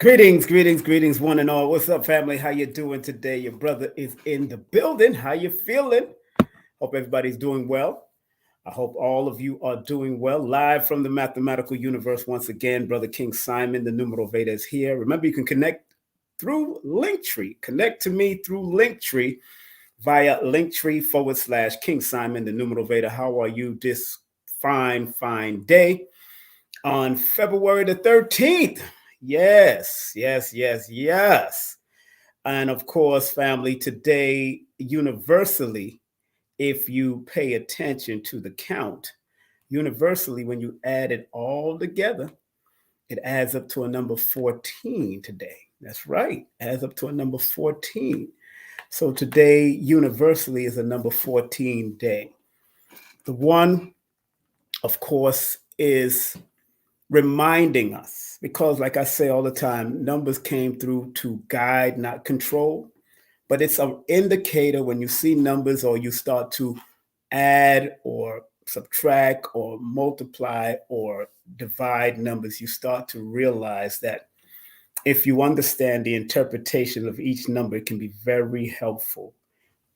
Greetings, one and all. What's up, family? How you doing today? Your brother is in the building. How you feeling? Hope everybody's doing well. I hope all of you are doing well. Live from the mathematical universe once again, Brother King Simon, the Numerovator is here. Remember, you can connect through Linktree. Connect to me through Linktree via Linktree / King Simon, the Numerovator. How are you this fine day on February the 13th? Yes. And of course, family, today, universally, if you pay attention to the count, universally, when you add it all together, it adds up to a number 14 today. That's right, adds up to a number 14. So today, universally, is a number 14 day. The one, of course, is reminding us, because like I say all the time, numbers came through to guide, not control. But it's an indicator when you see numbers or you start to add or subtract or multiply or divide numbers, you start to realize that if you understand the interpretation of each number, it can be very helpful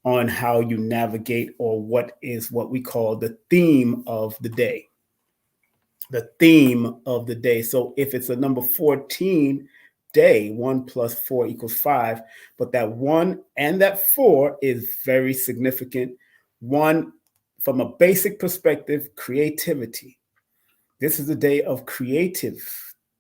on how you navigate or what we call the theme of the day. The theme of the day. So if it's a number 14 day, 1 plus 4 equals 5, but that 1 and that 4 is very significant. One, from a basic perspective, creativity. This is a day of creative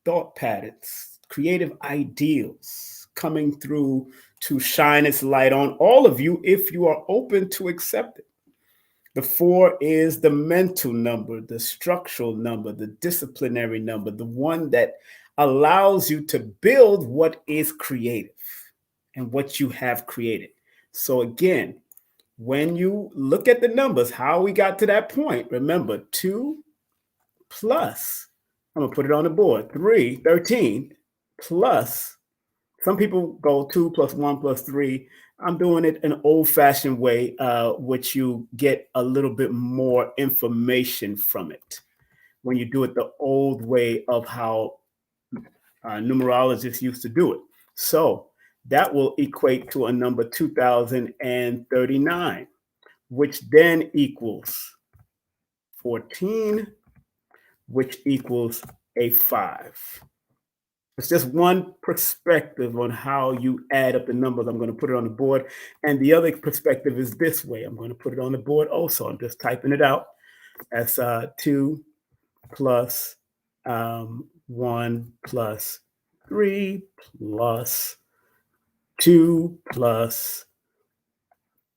thought patterns, creative ideals coming through to shine its light on all of you if you are open to accept it. The 4 is the mental number, the structural number, the disciplinary number, the one that allows you to build what is creative and what you have created. So again, when you look at the numbers, how we got to that point, remember 2 plus, I'm going to put it on the board, 13 plus, some people go 2 plus 1 plus 3. I'm doing it an old-fashioned way, which you get a little bit more information from it when you do it the old way of how numerologists used to do it. So that will equate to a number 2039, which then equals 14, which equals a 5. It's just one perspective on how you add up the numbers. I'm going to put it on the board. And the other perspective is this way. I'm going to put it on the board also. I'm just typing it out. That's 2 plus 1 plus 3 plus 2 plus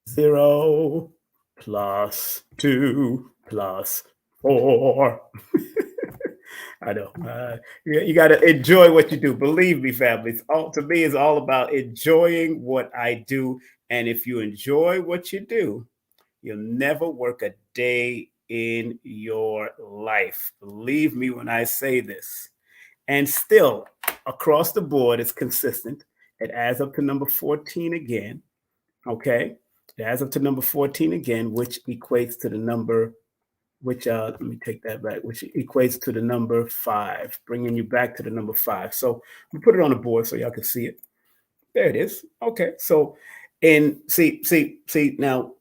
0 plus 2 plus 4. I know. You got to enjoy what you do. Believe me, family. To me, it's all about enjoying what I do. And if you enjoy what you do, you'll never work a day in your life. Believe me when I say this. And still, across the board, it's consistent. It adds up to number 14 again. Okay? It adds up to number 14 again, which equates to the number let me take that back, which equates to the number 5, bringing you back to the number 5. So we put it on the board so y'all can see it. There it is. Okay. So, and see, now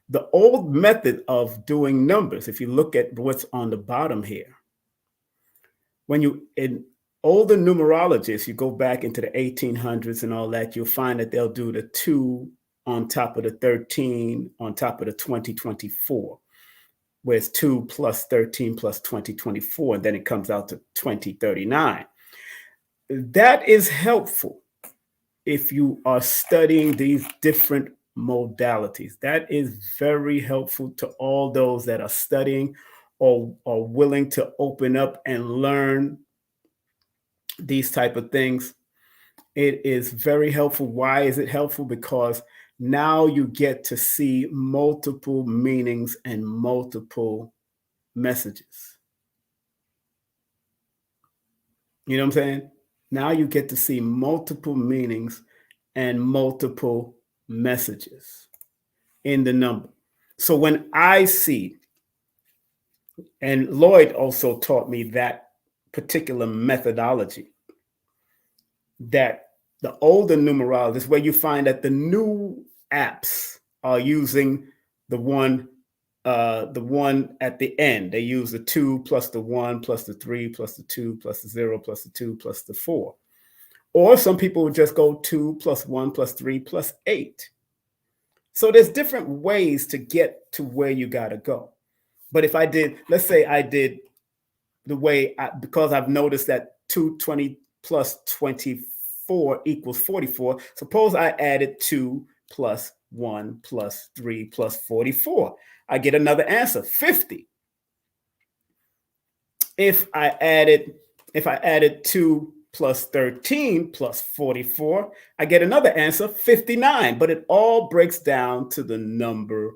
the old method of doing numbers, if you look at what's on the bottom here, when you, in older numerologists, you go back into the 1800s and all that, you'll find that they'll do the 2 on top of the 13 on top of the 2024. Where it's 2 plus 13 plus 2024, and then it comes out to 2039. That is helpful if you are studying these different modalities. That is very helpful to all those that are studying or are willing to open up and learn these type of things. It is very helpful. Why is it helpful? Because now you get to see multiple meanings and multiple messages. You know what I'm saying? Now you get to see multiple meanings and multiple messages in the number. So when I see, and Lloyd also taught me that particular methodology. that the older numerologists, where you find that the new apps are using the one at the end. They use the 2 plus the 1 plus the 3 plus the 2 plus the 0 plus the 2 plus the 4. Or some people would just go 2 plus 1 plus 3 plus 8. So there's different ways to get to where you got to go. But if I did, let's say I did the way, because I've noticed that 220 plus 24 equals 44. Suppose I added 2 plus 1 plus 3 plus 44. I get another answer, 50. If I added 2 plus 13 plus 44, I get another answer, 59. But it all breaks down to the number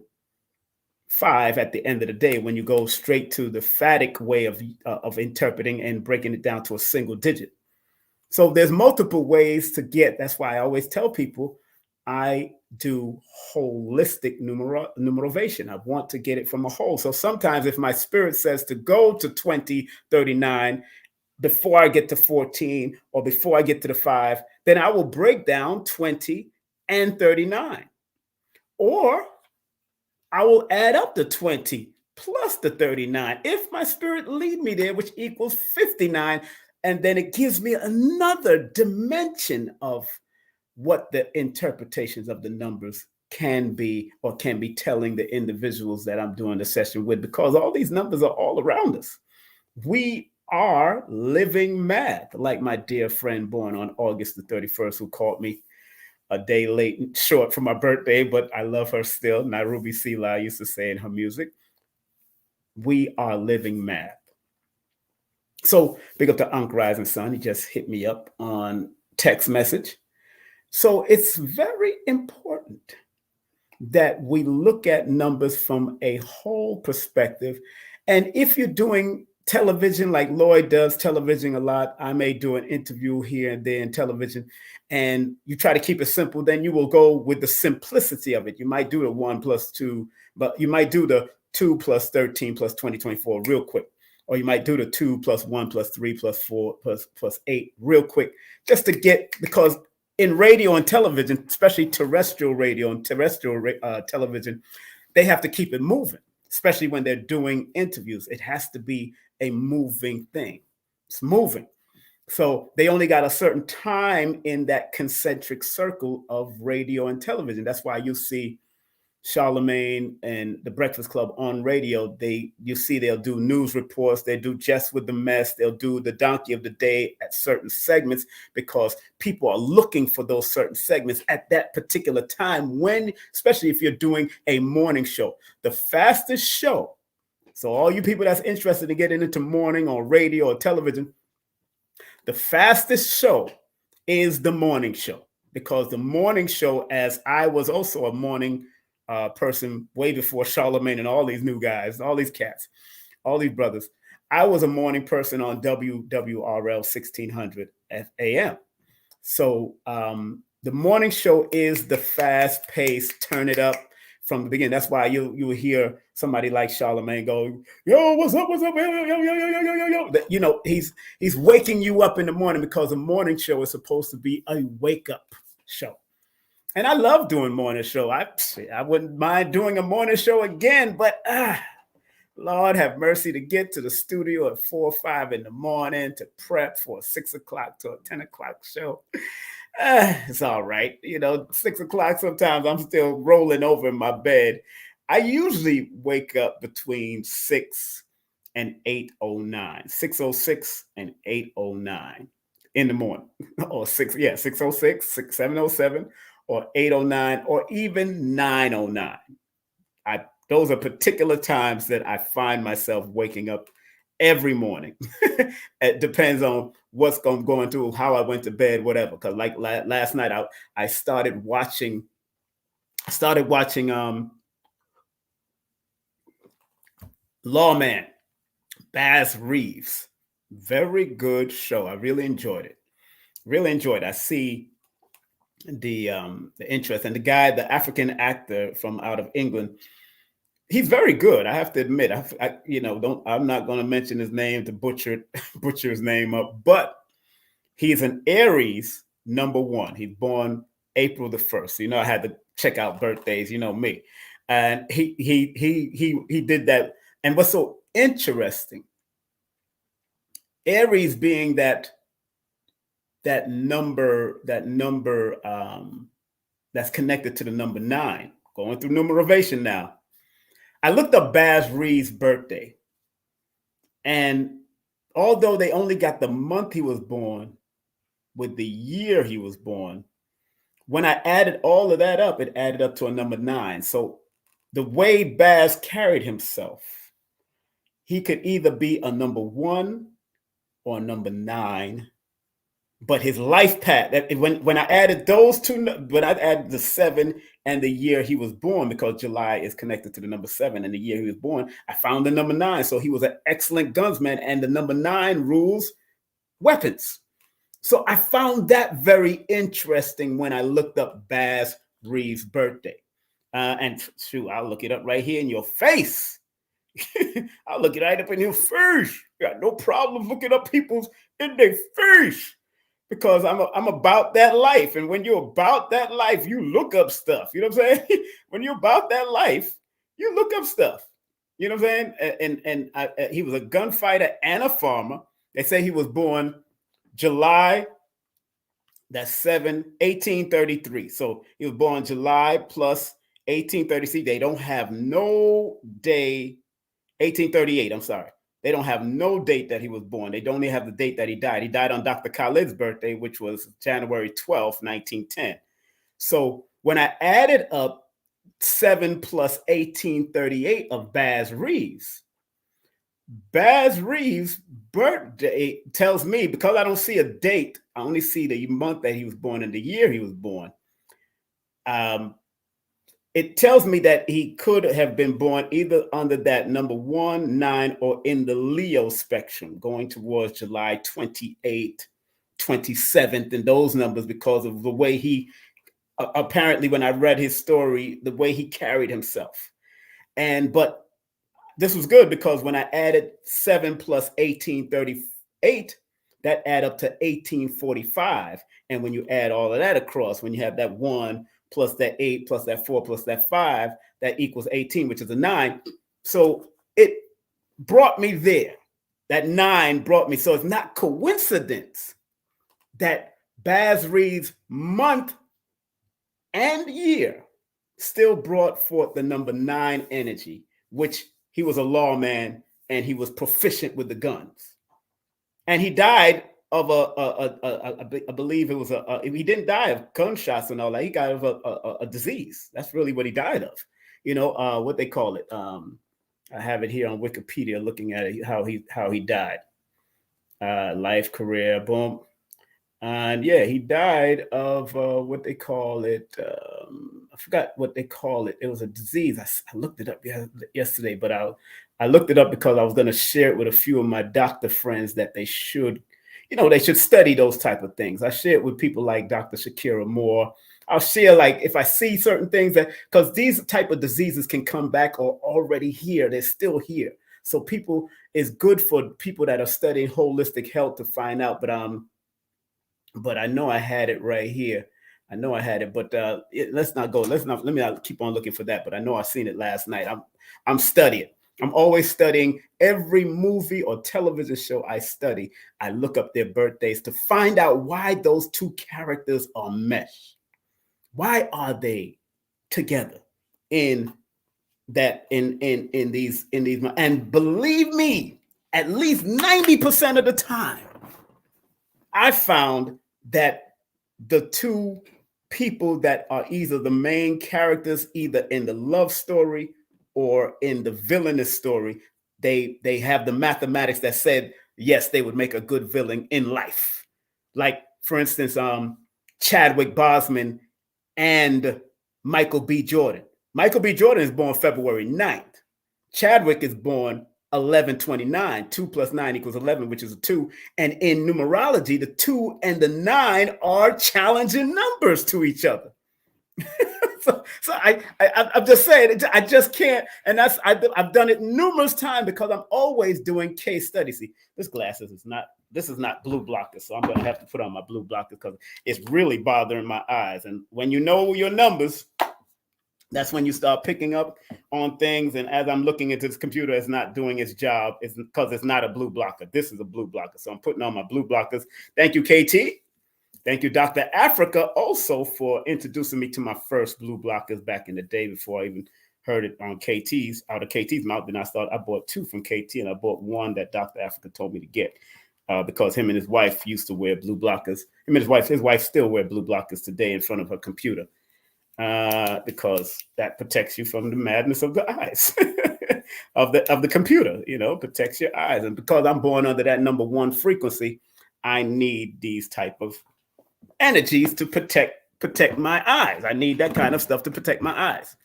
5 at the end of the day, when you go straight to the phatic way of interpreting and breaking it down to a single digit. So there's multiple ways to get. That's why I always tell people I do holistic numerovation. I want to get it from a whole. So sometimes if my spirit says to go to 2039 before I get to 14 or before I get to the 5, then I will break down 20 and 39. Or I will add up the 20 plus the 39 if my spirit lead me there, which equals 59. And then it gives me another dimension of what the interpretations of the numbers can be, or can be telling the individuals that I'm doing the session with, because all these numbers are all around us. We are living math, like my dear friend born on August the 31st, who called me a day late and short for my birthday, but I love her still. Nairobi Sila used to say in her music, we are living math. So big up to Unc Rising Sun. He just hit me up on text message. So it's very important that we look at numbers from a whole perspective. And if you're doing television like Lloyd does television a lot, I may do an interview here and there in television, and you try to keep it simple, then you will go with the simplicity of it. You might do the 1 plus 2, but you might do the 2 plus 13 plus 2024 real quick. Or you might do the 2 plus 1 plus 3 plus 4 plus 8 real quick, just to get, because in radio and television, especially terrestrial radio and terrestrial television, they have to keep it moving, especially when they're doing interviews. It has to be a moving thing. It's moving. So they only got a certain time in that concentric circle of radio and television. That's why you see Charlemagne and the Breakfast Club on radio. You see they'll do news reports, they do Just with the Mess, they'll do the Donkey of the Day at certain segments, because people are looking for those certain segments at that particular time, when, especially if you're doing a morning show. The fastest show, so all you people that's interested in getting into morning or radio or television, the fastest show is the morning show, because the morning show, as I was also a morning person way before Charlemagne and all these new guys, all these cats, all these brothers. I was a morning person on WWRL 1600 AM. So the morning show is the fast paced, turn it up from the beginning. That's why you will hear somebody like Charlemagne go, yo, what's up, yo, yo, yo, yo, yo, yo, yo. You know, he's waking you up in the morning, because a morning show is supposed to be a wake up show. And I love doing morning show. I wouldn't mind doing a morning show again, but Lord have mercy, to get to the studio at 4 or 5 in the morning to prep for a 6 o'clock to a 10 o'clock show. It's all right. 6 o'clock, sometimes I'm still rolling over in my bed. I usually wake up between 6 and 8:09, 6:06 and 8:09 in the morning, or 6:06, 7:07. Or 8:09, or even 9:09. Those are particular times that I find myself waking up every morning. It depends on what's going through, how I went to bed, whatever. Because like last night, I started watching Lawman, Baz Reeves. Very good show. I really enjoyed it. I see the interest, and the guy, the African actor from out of England, he's very good. I have to admit, I'm not going to mention his name to butcher his name up, but he's an Aries number 1. He's born April the 1st. So, I had to check out birthdays, me. And he did that. And what's so interesting, Aries being that number that's connected to the number 9, going through numerovation now. I looked up Baz Reeves' birthday. And although they only got the month he was born with the year he was born, when I added all of that up, it added up to a number 9. So the way Baz carried himself, he could either be a number 1 or a number 9. But his life path, when I added those two, when I added the 7 and the year he was born, because July is connected to the number 7 and the year he was born, I found the number 9. So he was an excellent gunsman, and the number 9 rules weapons. So I found that very interesting when I looked up Baz Reeves' birthday. And shoot, I'll look it up right here in your face. I'll look it right up in your face. Got no problem looking up people's in their face. Because I'm about that life. And when you're about that life, you look up stuff. You know what I'm saying? When you're about that life, you look up stuff. You know what I'm saying? And he was a gunfighter and a farmer. They say he was born July, that's 1833. So he was born July plus 1833. They don't have no day, 1838, I'm sorry. They don't have no date that he was born. They don't even have the date that he died. He died on Dr. Khalid's birthday, which was January 12th, 1910. So when I added up 7 plus 1838 of Baz Reeves' birthday tells me, because I don't see a date, I only see the month that he was born and the year he was born. It tells me that he could have been born either under that number 1, 9, or in the Leo spectrum, going towards July 28th, 27th, and those numbers, because of the way he, apparently when I read his story, the way he carried himself. But this was good, because when I added 7 plus 1838, that add up to 1845. And when you add all of that across, when you have that 1 plus that 8 plus that 4 plus that 5, that equals 18, which is a 9. So it brought me there. That 9 brought me. So it's not coincidence that Baz Reeves' month and year still brought forth the number 9 energy, which he was a lawman and he was proficient with the guns. And he died of I believe it was he didn't die of gunshots and all that. He died of a disease. That's really what he died of. What they call it. I have it here on Wikipedia, looking at it, how he died. Life, career, boom. And yeah, he died of what they call it. I forgot what they call it. It was a disease. I looked it up yesterday, but I looked it up because I was going to share it with a few of my doctor friends that they should study those type of things. I share it with people like Dr. Shakira Moore. I'll share, like, if I see certain things because these type of diseases can come back or already here. They're still here. So it's good for people that are studying holistic health to find out. But I know I had it right here. I know I had it, but let's not go. Let me not keep on looking for that. But I know I seen it last night. I'm studying. I'm always studying. Every movie or television show I study, I look up their birthdays to find out why those two characters are meshed. Why are they together in these? And believe me, at least 90% of the time, I found that the two people that are either the main characters, either in the love story or in the villainous story, they have the mathematics that said, yes, they would make a good villain in life. Like, for instance, Chadwick Boseman and Michael B. Jordan. Michael B. Jordan is born February 9th. Chadwick is born 11/29. 2 plus 9 equals 11, which is a 2. And in numerology, the 2 and the 9 are challenging numbers to each other. So I'm just saying, I just can't. And I've done it numerous times because I'm always doing case studies. See, this glasses is not this is not blue blockers. So I'm going to have to put on my blue blockers because it's really bothering my eyes. And when you know your numbers, that's when you start picking up on things. And as I'm looking into this computer, it's not doing its job. It's because it's not a blue blocker. This is a blue blocker. So I'm putting on my blue blockers. Thank you, KT. Thank you, Dr. Africa, also for introducing me to my first blue blockers back in the day before I even heard it on out of KT's mouth. Then I bought 2 from KT, and I bought one that Dr. Africa told me to get because him and his wife used to wear blue blockers. Him and his wife still wear blue blockers today in front of her computer because that protects you from the madness of the eyes of the computer. Protects your eyes. And because I'm born under that number 1 frequency, I need these type of energies to protect my eyes. I need that kind of stuff to protect my eyes.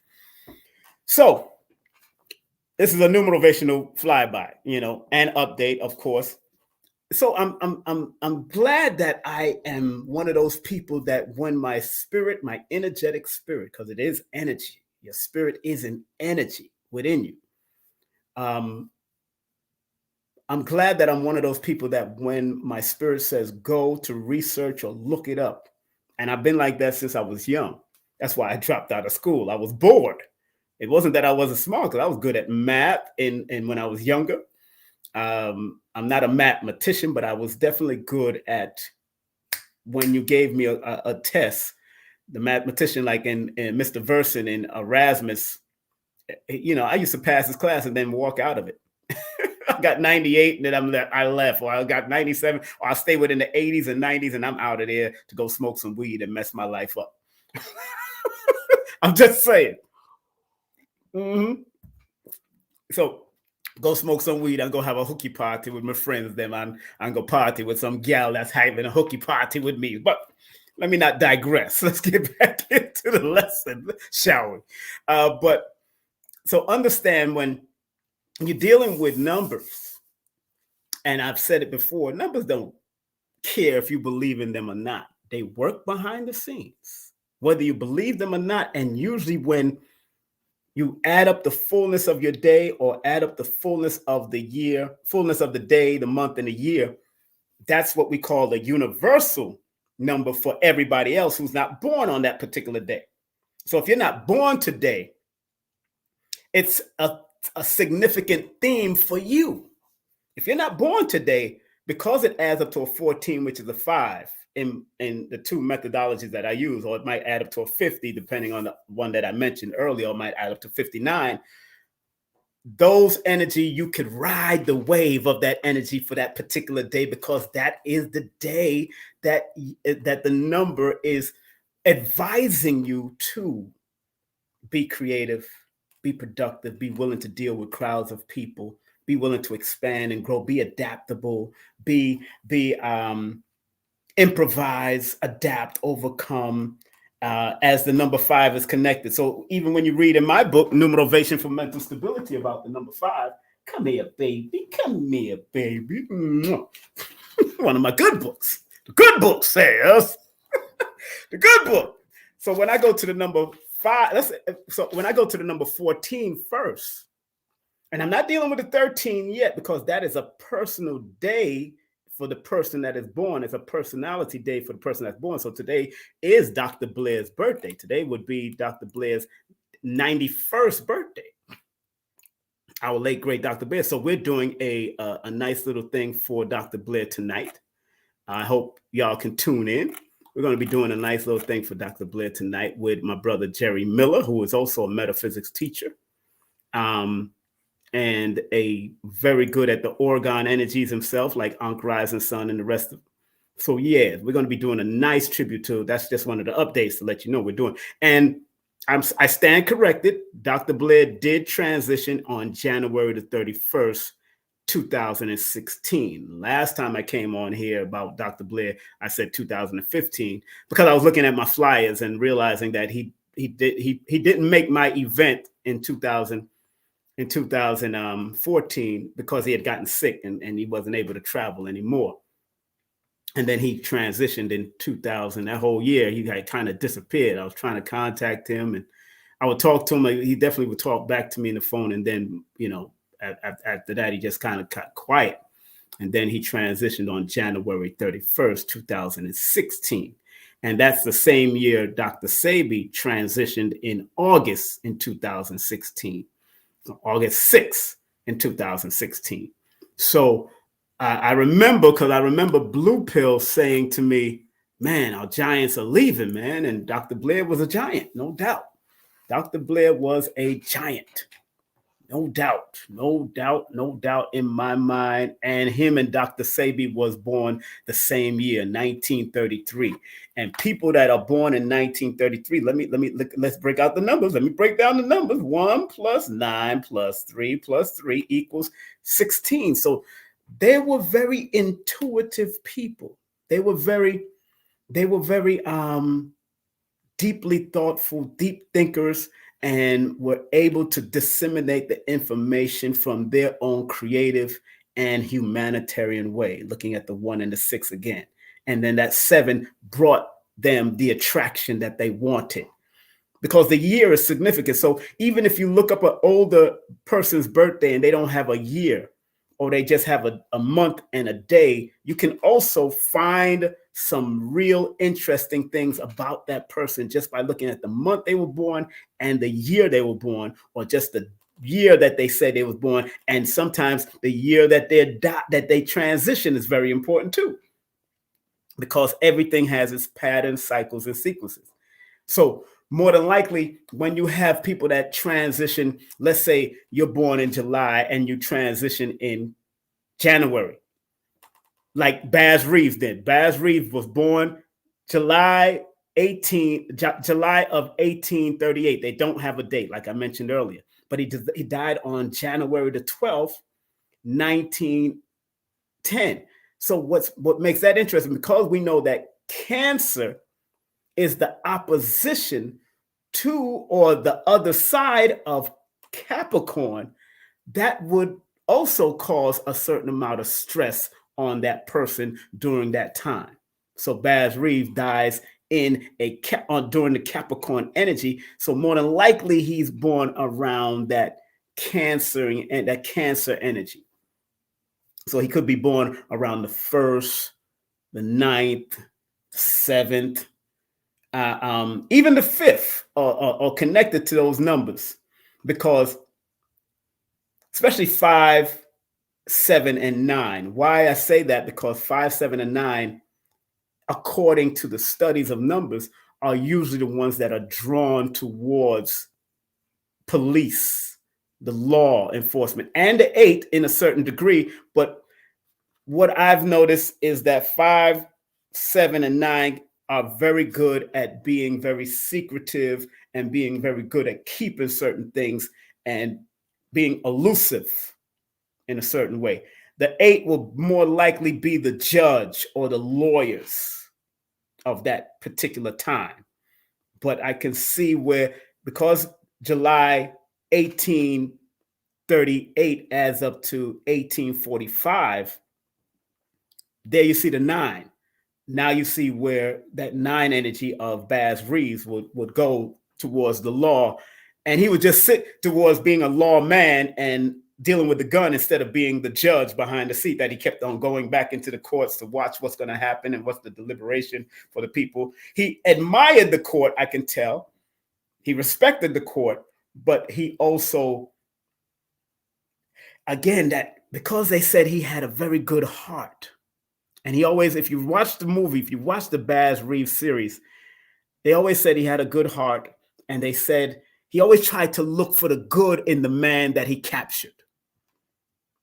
So this is a Numerovational Fly By, and update, of course. So I'm glad that I am one of those people that when my energetic spirit, because it is energy, your spirit is an energy within you. I'm glad that I'm one of those people that when my spirit says go to research or look it up, and I've been like that since I was young. That's why I dropped out of school. I was bored. It wasn't that I wasn't smart, because I was good at math and when I was younger. I'm not a mathematician, but I was definitely good at when you gave me a test. The mathematician, like in Mr. Verson and Erasmus, I used to pass his class and then walk out of it. I got 98 and then I left, or I got 97, or I stay within the 80s and 90s and I'm out of there to go smoke some weed and mess my life up. I'm just saying. Mm-hmm. So go smoke some weed and go have a hooky party with my friends. Then I'm go party with some gal that's having a hooky party with me. But let me not digress. Let's get back into the lesson, shall we? But so understand when you're dealing with numbers, and I've said it before, numbers don't care if you believe in them or not. They work behind the scenes, whether you believe them or not. And usually when you add up the fullness of your day or add up the fullness of the year, fullness of the day, the month, and the year, that's what we call the universal number for everybody else who's not born on that particular day. So if you're not born today, it's a significant theme for you. If you're not born today, because it adds up to a 14, which is a 5 in the 2 methodologies that I use, or it might add up to a 50, depending on the one that I mentioned earlier, or it might add up to 59. Those energy, you could ride the wave of that energy for that particular day, because that is the day that the number is advising you to be creative, be productive, be willing to deal with crowds of people, be willing to expand and grow, be adaptable, be improvise, adapt, overcome, as the number 5 is connected. So even when you read in my book, Numerovation for Mental Stability, about the number 5, come here, baby, come here, baby. One of my good books. The good book says, the good book. So when I go to the number 5, when I go to the number 14 first, and I'm not dealing with the 13 yet, because that is a personal day for the person that is born. It's a personality day for the person that's born. So today is Dr. Blair's birthday. Today would be Dr. Blair's 91st birthday. Our late, great Dr. Blair. So we're doing a nice little thing for Dr. Blair tonight. I hope y'all can tune in. We're going to be doing a nice little thing for Dr. Blair tonight with my brother, Jerry Miller, who is also a metaphysics teacher. And a very good at the Oregon energies himself, like Ankh Rising Sun and the rest of them. So yeah, we're going to be doing a nice tribute to. That's just one of the updates to let you know we're doing. And I stand corrected. Dr. Blair did transition on January the 31st, 2016. Last time I came on here about Dr. Blair, I said 2015, because I was looking at my flyers and realizing that he didn't make my event in 2014 because he had gotten sick and he wasn't able to travel anymore. And then he transitioned in 2000. That whole year, he had kind of disappeared. I was trying to contact him and I would talk to him. He definitely would talk back to me on the phone. And then, after that, he just kind of got quiet. And then he transitioned on January 31st, 2016. And that's the same year Dr. Sebi transitioned in August in 2016, August 6th in 2016. So I remember, because I remember Blue Pill saying to me, man, our giants are leaving, man. And Dr. Blair was a giant, no doubt. Dr. Blair was a giant. No doubt, no doubt, no doubt in my mind. And him and Dr. Sebi was born the same year, 1933. And people that are born in 1933, let's break out the numbers. Let me break down the numbers. 1 + 9 + 3 + 3 = 16. So they were very intuitive people. They were very deeply thoughtful, deep thinkers, and were able to disseminate the information from their own creative and humanitarian way, looking at the 1 and the 6 again. And then that 7 brought them the attraction that they wanted, because the year is significant. So even if you look up an older person's birthday and they don't have a year, or they just have a month and a day, you can also find some real interesting things about that person just by looking at the month they were born and the year they were born, or just the year that they said they was born. And sometimes the year that they transition is very important too, because everything has its patterns, cycles, and sequences. So more than likely, when you have people that transition, let's say you're born in July and you transition in January, like Baz Reeves did. Baz Reeves was born July of 1838. They don't have a date, like I mentioned earlier, but he died on January the 12th, 1910. So what makes that interesting, because we know that Cancer is the opposition to, or the other side of, Capricorn, that would also cause a certain amount of stress on that person during that time. So Baz Reeves dies during the Capricorn energy. So more than likely, he's born around that Cancer and that Cancer energy. So he could be born around the 1st, the 9th, the 7th, even the 5th, or connected to those numbers, because especially 5, 7, and 9. Why I say that? Because 5, 7, and 9, according to the studies of numbers, are usually the ones that are drawn towards police, the law enforcement, and the 8 in a certain degree. But what I've noticed is that 5, 7, and 9 are very good at being very secretive and being very good at keeping certain things and being elusive in a certain way. The 8 will more likely be the judge or the lawyers of that particular time. But I can see where, because July 1838 adds up to 1845, there you see the 9. Now you see where that 9 energy of Baz Reeves would go towards the law, and he would just sit towards being a lawman and dealing with the gun instead of being the judge behind the seat, that he kept on going back into the courts to watch what's going to happen and what's the deliberation for the people. He admired the court, I can tell. He respected the court, but he also, again, that because they said he had a very good heart. And he always, if you watch the movie, if you watch the Baz Reeves series, they always said he had a good heart. And they said he always tried to look for the good in the man that he captured.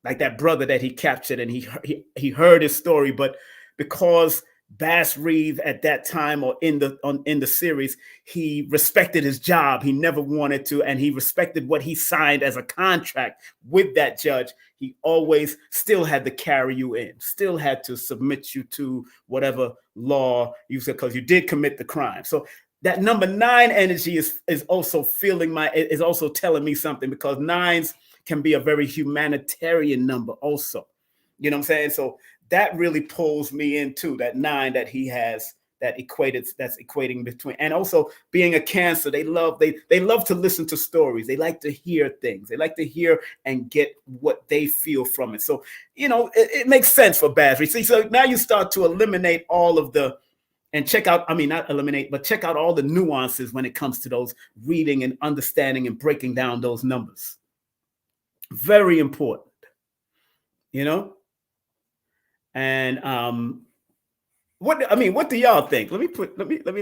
Like that brother that he captured, and he heard his story, but because Baz Reeves at that time, or in the series, he respected his job. He never wanted to, and he respected what he signed as a contract with that judge. He always still had to carry you in, still had to submit you to whatever law you said, because you did commit the crime. So that number 9 energy is also is also telling me something, because 9s can be a very humanitarian number also. You know what I'm saying? So that really pulls me into that 9 that he has that's equating between. And also being a Cancer, they love to listen to stories. They like to hear things. They like to hear and get what they feel from it. So, it makes sense for Basri. See, so now you start to eliminate all of the, and check out, not eliminate, but check out all the nuances when it comes to those reading and understanding and breaking down those numbers. Very important, and what do y'all think? Let me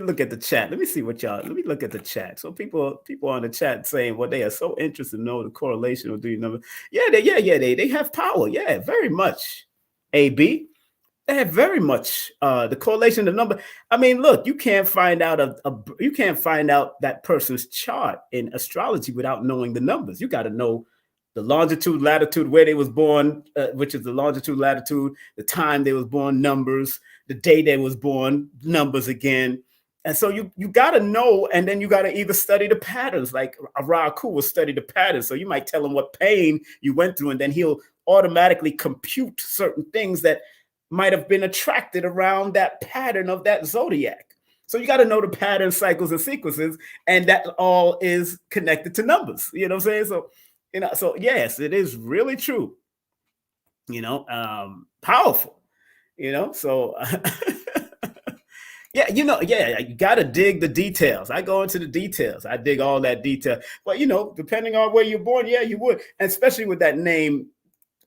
look at the chat. Let me look at the chat. So people on the chat saying, well, they are so interested to know the correlation of these numbers. Yeah, they have power. Yeah, very much. AB, they have very much the correlation, the number. Look, you can't find out that person's chart in astrology without knowing the numbers. You got to know the longitude, latitude, where they was born, which is the longitude, latitude, the time they was born, numbers, the day they was born, numbers again. And so you got to know, and then you got to either study the patterns, like Araku will study the patterns. So you might tell him what pain you went through, and then he'll automatically compute certain things that might have been attracted around that pattern of that zodiac. So you got to know the pattern, cycles, and sequences, and that all is connected to numbers. You know what I'm saying? So, so yes, it is really true. Powerful. So yeah, you got to dig the details. I go into the details. I dig all that detail. But depending on where you're born, yeah, you would, and especially with that name,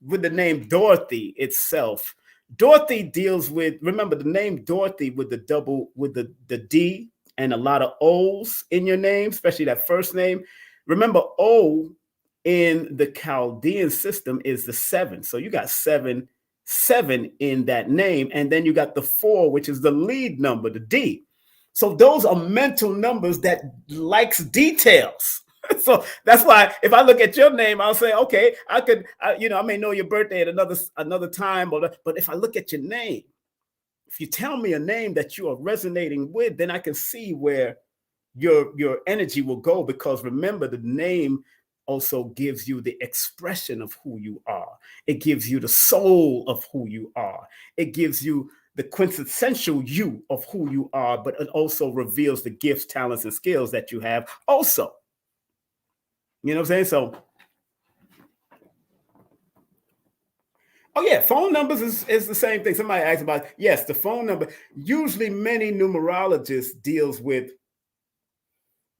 with the name Dorothy itself. Dorothy deals with, remember the name Dorothy with the D and a lot of O's in your name, especially that first name. Remember, O in the Chaldean system is the 7. So you got 7 in that name. And then you got the 4, which is the lead number, the D. So those are mental numbers that likes details. So that's why if I look at your name, I'll say, okay, I may know your birthday at another time, but if I look at your name, if you tell me a name that you are resonating with, then I can see where your energy will go, because remember, the name also gives you the expression of who you are. It gives you the soul of who you are. It gives you the quintessential you of who you are, but it also reveals the gifts, talents, and skills that you have also. You know what I'm saying? So, oh yeah, phone numbers is the same thing. Somebody asked about, yes, the phone number. Usually many numerologists deals with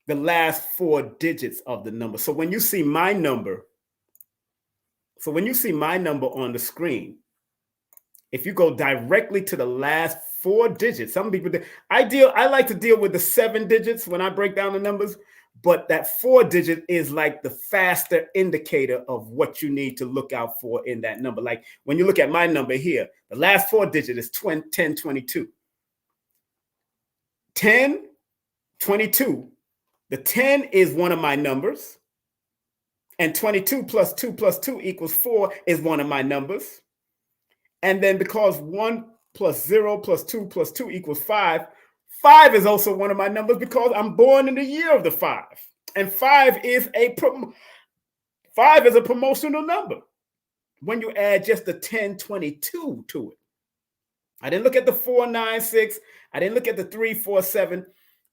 the last 4 digits of the number. So when you see my number on the screen, if you go directly to the last 4 digits, some people I like to deal with the 7 digits when I break down the numbers, but that 4 digit is like the faster indicator of what you need to look out for in that number. Like when you look at my number here, the last 4 digit is 1022. 1022. The 10 is one of my numbers, and 22 plus 2 plus 2 equals 4 is one of my numbers. And then because 1 plus 0 plus 2 plus 2 equals 5, 5 is also one of my numbers because I'm born in the year of the 5. And 5 is a promotional number when you add just the 1022 to it. I didn't look at the 496. I didn't look at the 347.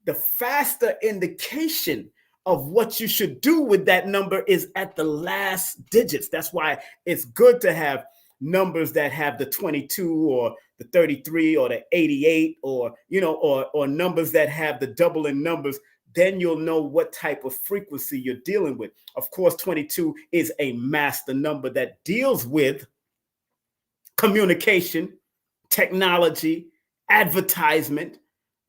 The faster indication of what you should do with that number is at the last digits. That's why it's good to have numbers that have the 22 or the 33 or the 88 or numbers that have the doubling numbers. Then you'll know what type of frequency you're dealing with. Of course, 22 is a master number that deals with communication, technology, advertisement,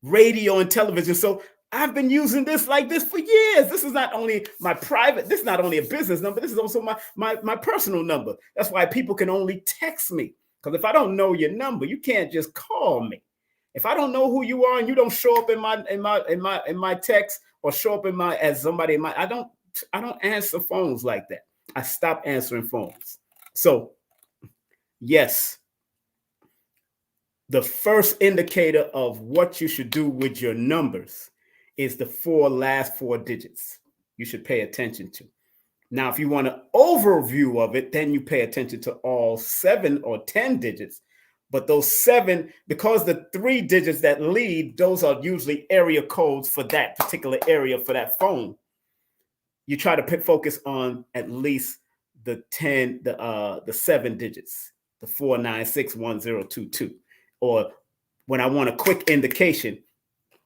radio and television. So I've been using this like this for years. This is not only this is not only a business number, this is also my personal number. That's why people can only text me. Because if I don't know your number, you can't just call me. If I don't know who you are and you don't show up in my text or show up as somebody I don't answer phones like that. I stopped answering phones. So yes, the first indicator of what you should do with your numbers is the last four digits you should pay attention to. Now, if you want an overview of it, then you pay attention to all 7 or 10 digits. But those 7, because the 3 digits that lead, those are usually area codes for that particular area for that phone. You try to focus on at least the 7 digits, the 4961022. Or when I want a quick indication,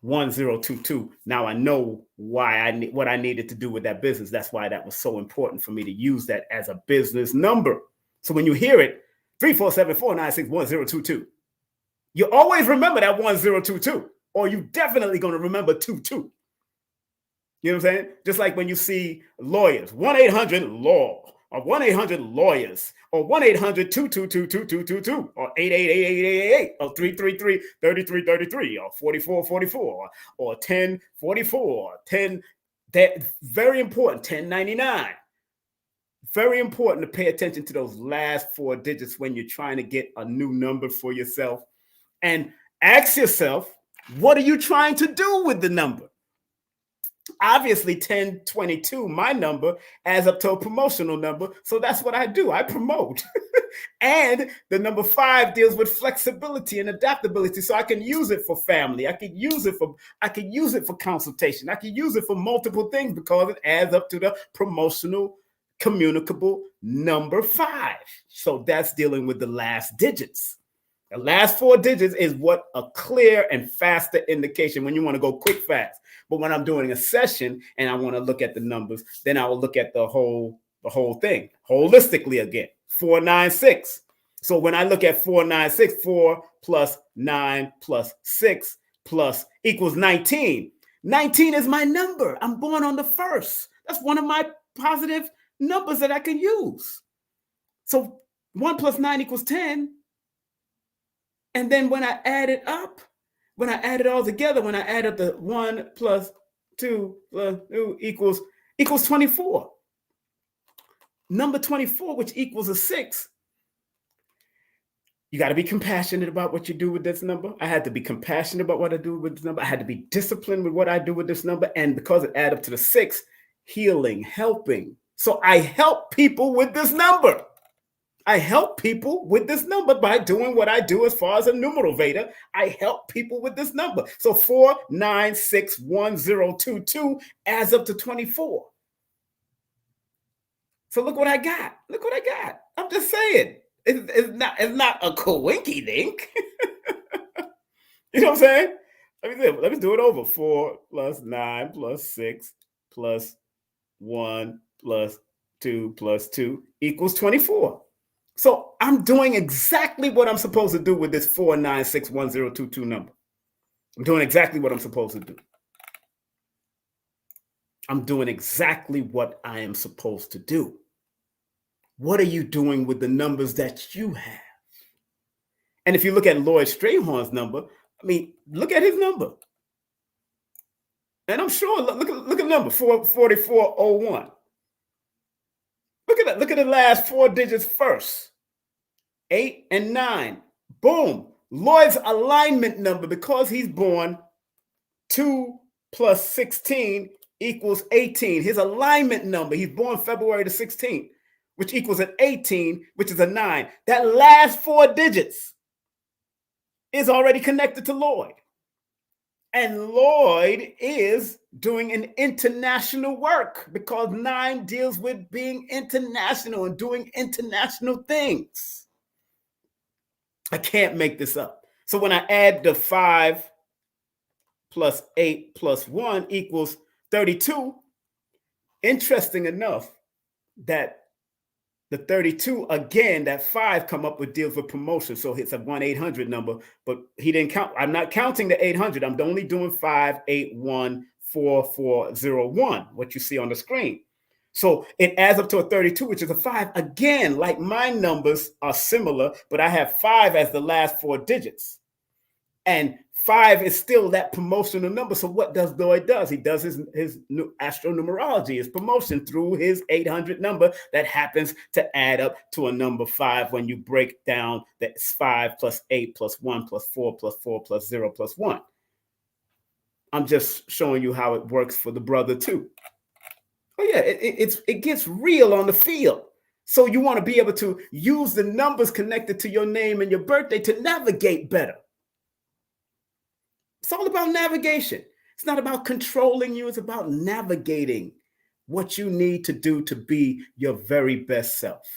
1022. Now I know why what I needed to do with that business. That's why that was so important for me to use that as a business number. So when you hear it, 347-496-1022, you always remember that 1022, or you definitely going to remember 22. You know what I'm saying? Just like when you see lawyers, 1-800-LAW, or 1-800-LAWYERS, or 1-800-222-2222, or 888-8888, or 333-3333, or 4444, or 1044, 10. That very important. 1099. Very important to pay attention to those last 4 digits when you're trying to get a new number for yourself, and ask yourself, what are you trying to do with the number? Obviously 1022, my number, adds up to a promotional number. So that's what I do. I promote. And the number 5 deals with flexibility and adaptability. So I can use it for family. I could use it for consultation. I could use it for multiple things because it adds up to the promotional communicable number 5. So that's dealing with the last digits. The last 4 digits is what a clear and faster indication when you want to go quick, fast. But when I'm doing a session and I want to look at the numbers, then I will look at the whole thing holistically again. 496. So when I look at 496, 4 plus 9 plus 6 plus equals 19. 19 is my number. I'm born on the 1st. That's one of my positive numbers that I can use. So 1 plus 9 equals 10. And then when I add it up, when I add it all together, when I add up the 1 plus 2 plus 2 equals 24. Number 24, which equals a 6. You got to be compassionate about what you do with this number. I had to be compassionate about what I do with this number. I had to be disciplined with what I do with this number. And because it added up to the 6, healing, helping. So I help people with this number. I help people with this number by doing what I do as far as a numerovator. I help people with this number. So 4961022 adds up to 24. So look what I got. Look what I got. I'm just saying. It's not a coinky dink. You know what I'm saying? Let me do it over. 4 plus 9 plus 6 plus 1 plus 2 plus 2 equals 24. So I'm doing exactly what I'm supposed to do with this 4961022 number. I'm doing exactly what I'm supposed to do. I'm doing exactly what I am supposed to do. What are you doing with the numbers that you have? And if you look at Lloyd Strayhorn's number, look at his number. And I'm sure, look at the number, 4401. Look at that. Look at the last 4 digits first. 8 and 9. Boom. Lloyd's alignment number, because he's born 2 plus 16 equals 18. His alignment number, he's born February the 16th, which equals an 18, which is a 9. That last 4 digits is already connected to Lloyd. And Lloyd is doing an international work because 9 deals with being international and doing international things. I can't make this up. So when I add the 5 plus 8 plus 1 equals 32, interesting enough that the 32, again, that 5 come up with deals with promotion. So it's a 1-800 number, but he didn't count. I'm not counting the 800. I'm only doing 5814401, what you see on the screen. So it adds up to a 32, which is a 5. Again, like my numbers are similar, but I have 5 as the last 4 digits. And 5 is still that promotional number. So what does Lloyd does? He does his astronumerology, his promotion through his 800 number that happens to add up to a number 5 when you break down that 5 plus 8 plus 1 plus 4 plus 4 plus 0 plus 1. I'm just showing you how it works for the brother too. Oh yeah, it gets real on the field. So you want to be able to use the numbers connected to your name and your birthday to navigate better. It's all about navigation. It's not about controlling you. It's about navigating what you need to do to be your very best self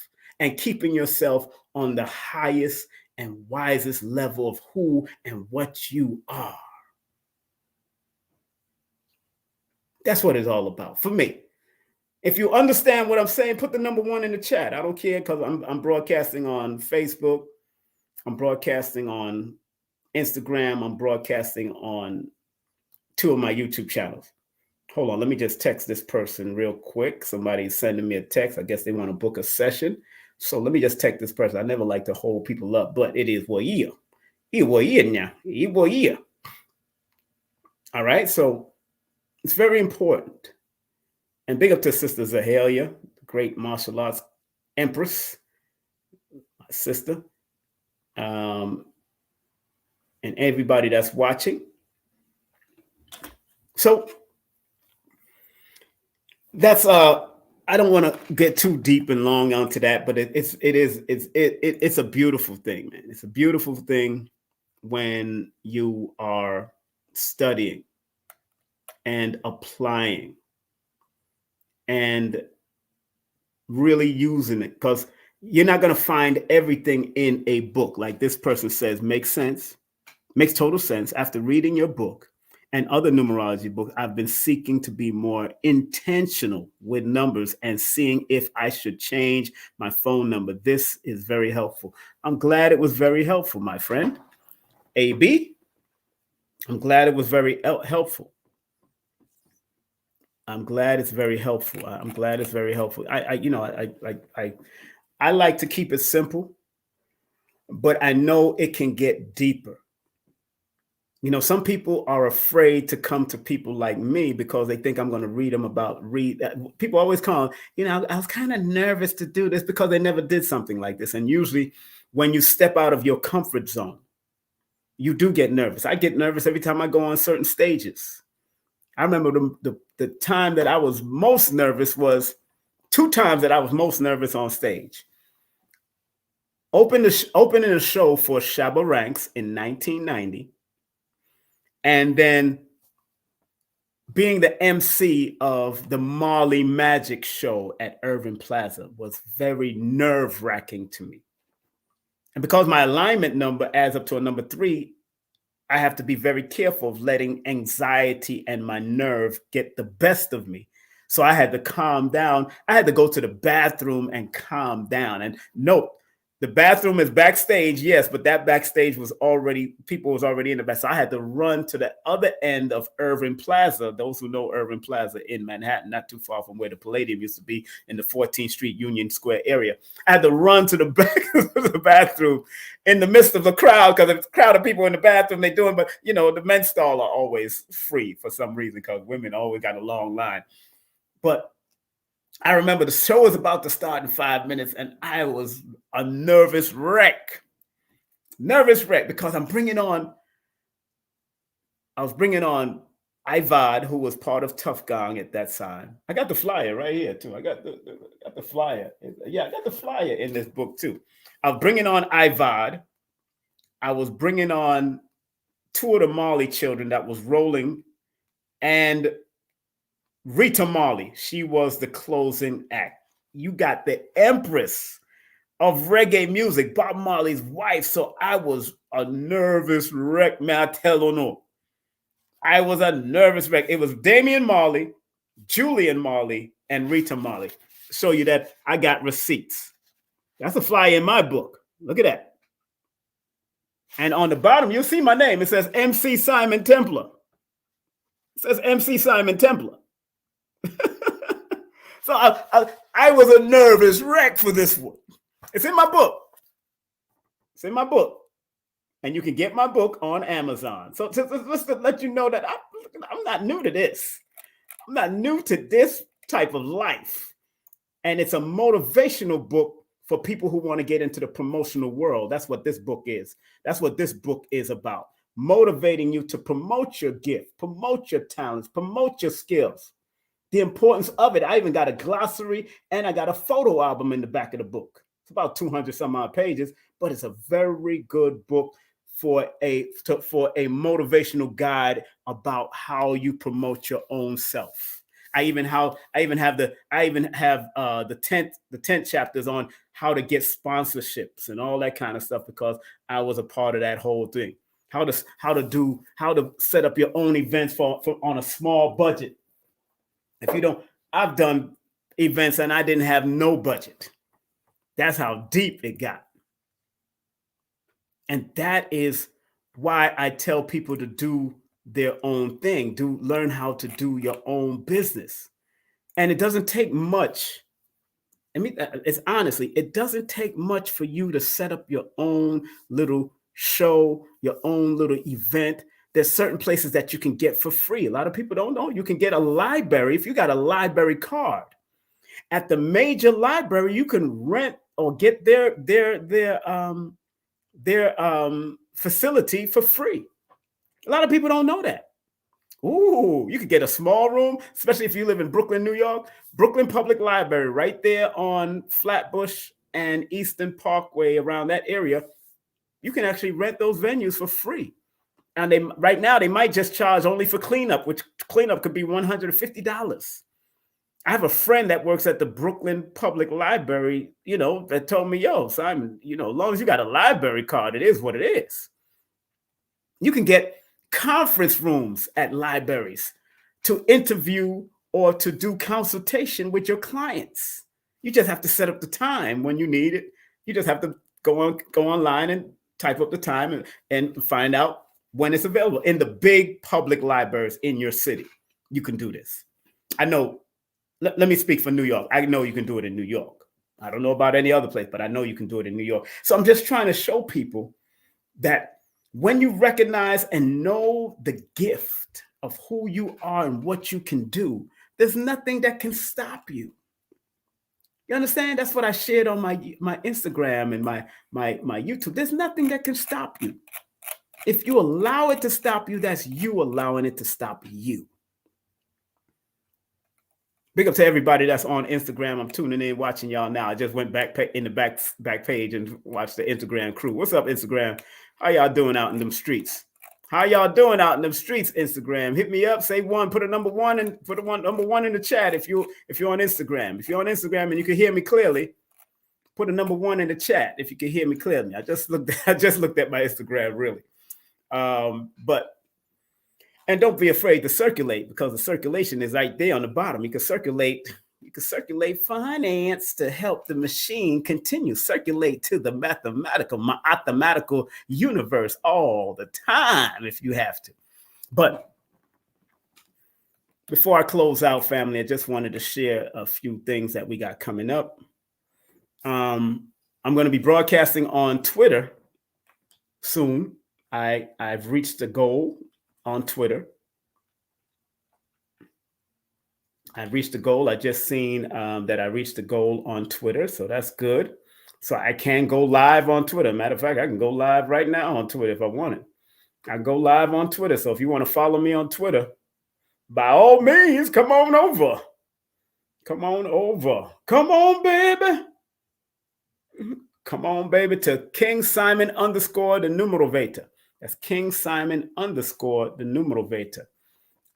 and keeping yourself on the highest and wisest level of who and what you are. That's what it's all about for me. If you understand what I'm saying, put the number 1 in the chat. I don't care, because I'm broadcasting on Facebook. I'm broadcasting on Instagram. I'm broadcasting on 2 of my YouTube channels. Hold on, let me just text this person real quick. Somebody's sending me a text. I guess they want to book a session. So let me just text this person. I never like to hold people up, but it is what year. Now. All right, so it's very important. And big up to Sister Zahalia, great martial arts empress, my sister, and everybody that's watching. So that's I don't want to get too deep and long onto that, but it's a beautiful thing, man. It's a beautiful thing when you are studying and applying and really using it, because you're not going to find everything in a book. Like this person says, makes total sense. After reading your book and other numerology books, I've been seeking to be more intentional with numbers and seeing if I should change my phone number. This is very helpful. I'm glad it was very helpful, my friend. AB, I'm glad it was very helpful. I'm glad it's very helpful. I'm glad it's very helpful. I like to keep it simple, but I know it can get deeper. You know, some people are afraid to come to people like me because they think I'm going to read them about people always call, I was kind of nervous to do this because they never did something like this. And usually when you step out of your comfort zone, you do get nervous. I get nervous every time I go on certain stages. I remember the time that I was most nervous was 2 times that I was most nervous on stage. Opening a show for Shabba Ranks in 1990, and then being the MC of the Marley Magic show at Irving Plaza was very nerve-wracking to me. And because my alignment number adds up to a number 3, I have to be very careful of letting anxiety and my nerve get the best of me. So I had to calm down. I had to go to the bathroom and calm down. And note, the bathroom is backstage, yes, but that backstage people was already in the back. So I had to run to the other end of Irving Plaza. Those who know Irving Plaza in Manhattan, not too far from where the Palladium used to be in the 14th Street Union Square area. I had to run to the back of the bathroom in the midst of the crowd, because there's a crowd of people in the bathroom they're doing, but the men's stall are always free for some reason, because women always got a long line. But I remember the show was about to start in 5 minutes, and I was a nervous wreck because I was bringing on Ivad, who was part of Tough Gong at that time. I got the flyer right here too. I got the flyer. Yeah, I got the flyer in this book too. I was bringing on Ivad. I was bringing on 2 of the Marley children that was rolling, and Rita Marley. She was the closing act. You got the empress of reggae music, Bob Marley's wife. So I was a nervous wreck, man. I tell you no. I was a nervous wreck. It was Damian Marley, Julian Marley, and Rita Marley. Show you that I got receipts. That's a flyer in my book. Look at that. And on the bottom, you'll see my name. It says MC Simon Templar. It says MC Simon Templar. So I was a nervous wreck for this one. It's in my book. It's in my book. And you can get my book on Amazon. So just to let you know that I'm not new to this. I'm not new to this type of life. And it's a motivational book for people who want to get into the promotional world. That's what this book is. That's what this book is about. Motivating you to promote your gift, promote your talents, promote your skills. the importance of it. I even got a glossary and I got a photo album in the back of the book. It's about 200 some odd pages, but it's a very good book for a motivational guide about how you promote your own self. I even have the 10 chapters on how to get sponsorships and all that kind of stuff, because I was a part of that whole thing. How to set up your own events for on a small budget. If you don't, I've done events and I didn't have no budget. That's how deep it got. And that is why I tell people to do their own thing, learn how to do your own business. And it doesn't take much. I mean, it's honestly, it doesn't take much for you to set up your own little show, your own little event. There's certain places that you can get for free. A lot of people don't know. You can get a library. If you got a library card at the major library, you can rent or get their facility for free. A lot of people don't know that. Ooh, you could get a small room, especially if you live in Brooklyn, New York. Brooklyn Public Library, right there on Flatbush and Eastern Parkway, around that area. You can actually rent those venues for free. And right now they might just charge only for cleanup, which cleanup could be $150. I have a friend that works at the Brooklyn Public Library, that told me, yo, Simon, as long as you got a library card, it is what it is. You can get conference rooms at libraries to interview or to do consultation with your clients. You just have to set up the time when you need it. You just have to go online and type up the time and find out when it's available. In the big public libraries in your city, you can do this. I know, let me speak for New York. I know you can do it in New York. I don't know about any other place, but I know you can do it in New York. So I'm just trying to show people that when you recognize and know the gift of who you are and what you can do, there's nothing that can stop you. You understand? That's what I shared on my Instagram and my YouTube. There's nothing that can stop you. If you allow it to stop you, that's you allowing it to stop you. Big up to everybody that's on Instagram. I'm tuning in, watching y'all now. I just went back in the back page and watched the Instagram crew. What's up, Instagram? How y'all doing out in them streets? How y'all doing out in them streets, Instagram? Hit me up, say one, put a number one and put number one in the chat if you're on Instagram. If you're on Instagram and you can hear me clearly, put a number one in the chat if you can hear me clearly. I just looked at my Instagram, really. And don't be afraid to circulate, because the circulation is right there on the bottom. You can circulate finance to help the machine continue. Circulate to the mathematical universe all the time if you have to. But before I close out, family, I just wanted to share a few things that we got coming up. I'm going to be broadcasting on Twitter soon. I've reached a goal on Twitter. I've reached the goal. I just seen that I reached the goal on Twitter, so that's good. So I can go live on Twitter. Matter of fact, I can go live right now on Twitter if I wanted. I can go live on Twitter. So if you want to follow me on Twitter, by all means, come on over. Come on over. Come on, baby. Come on, baby, to King Simon _ the Numerovator. That's King Simon _ the Numerovator.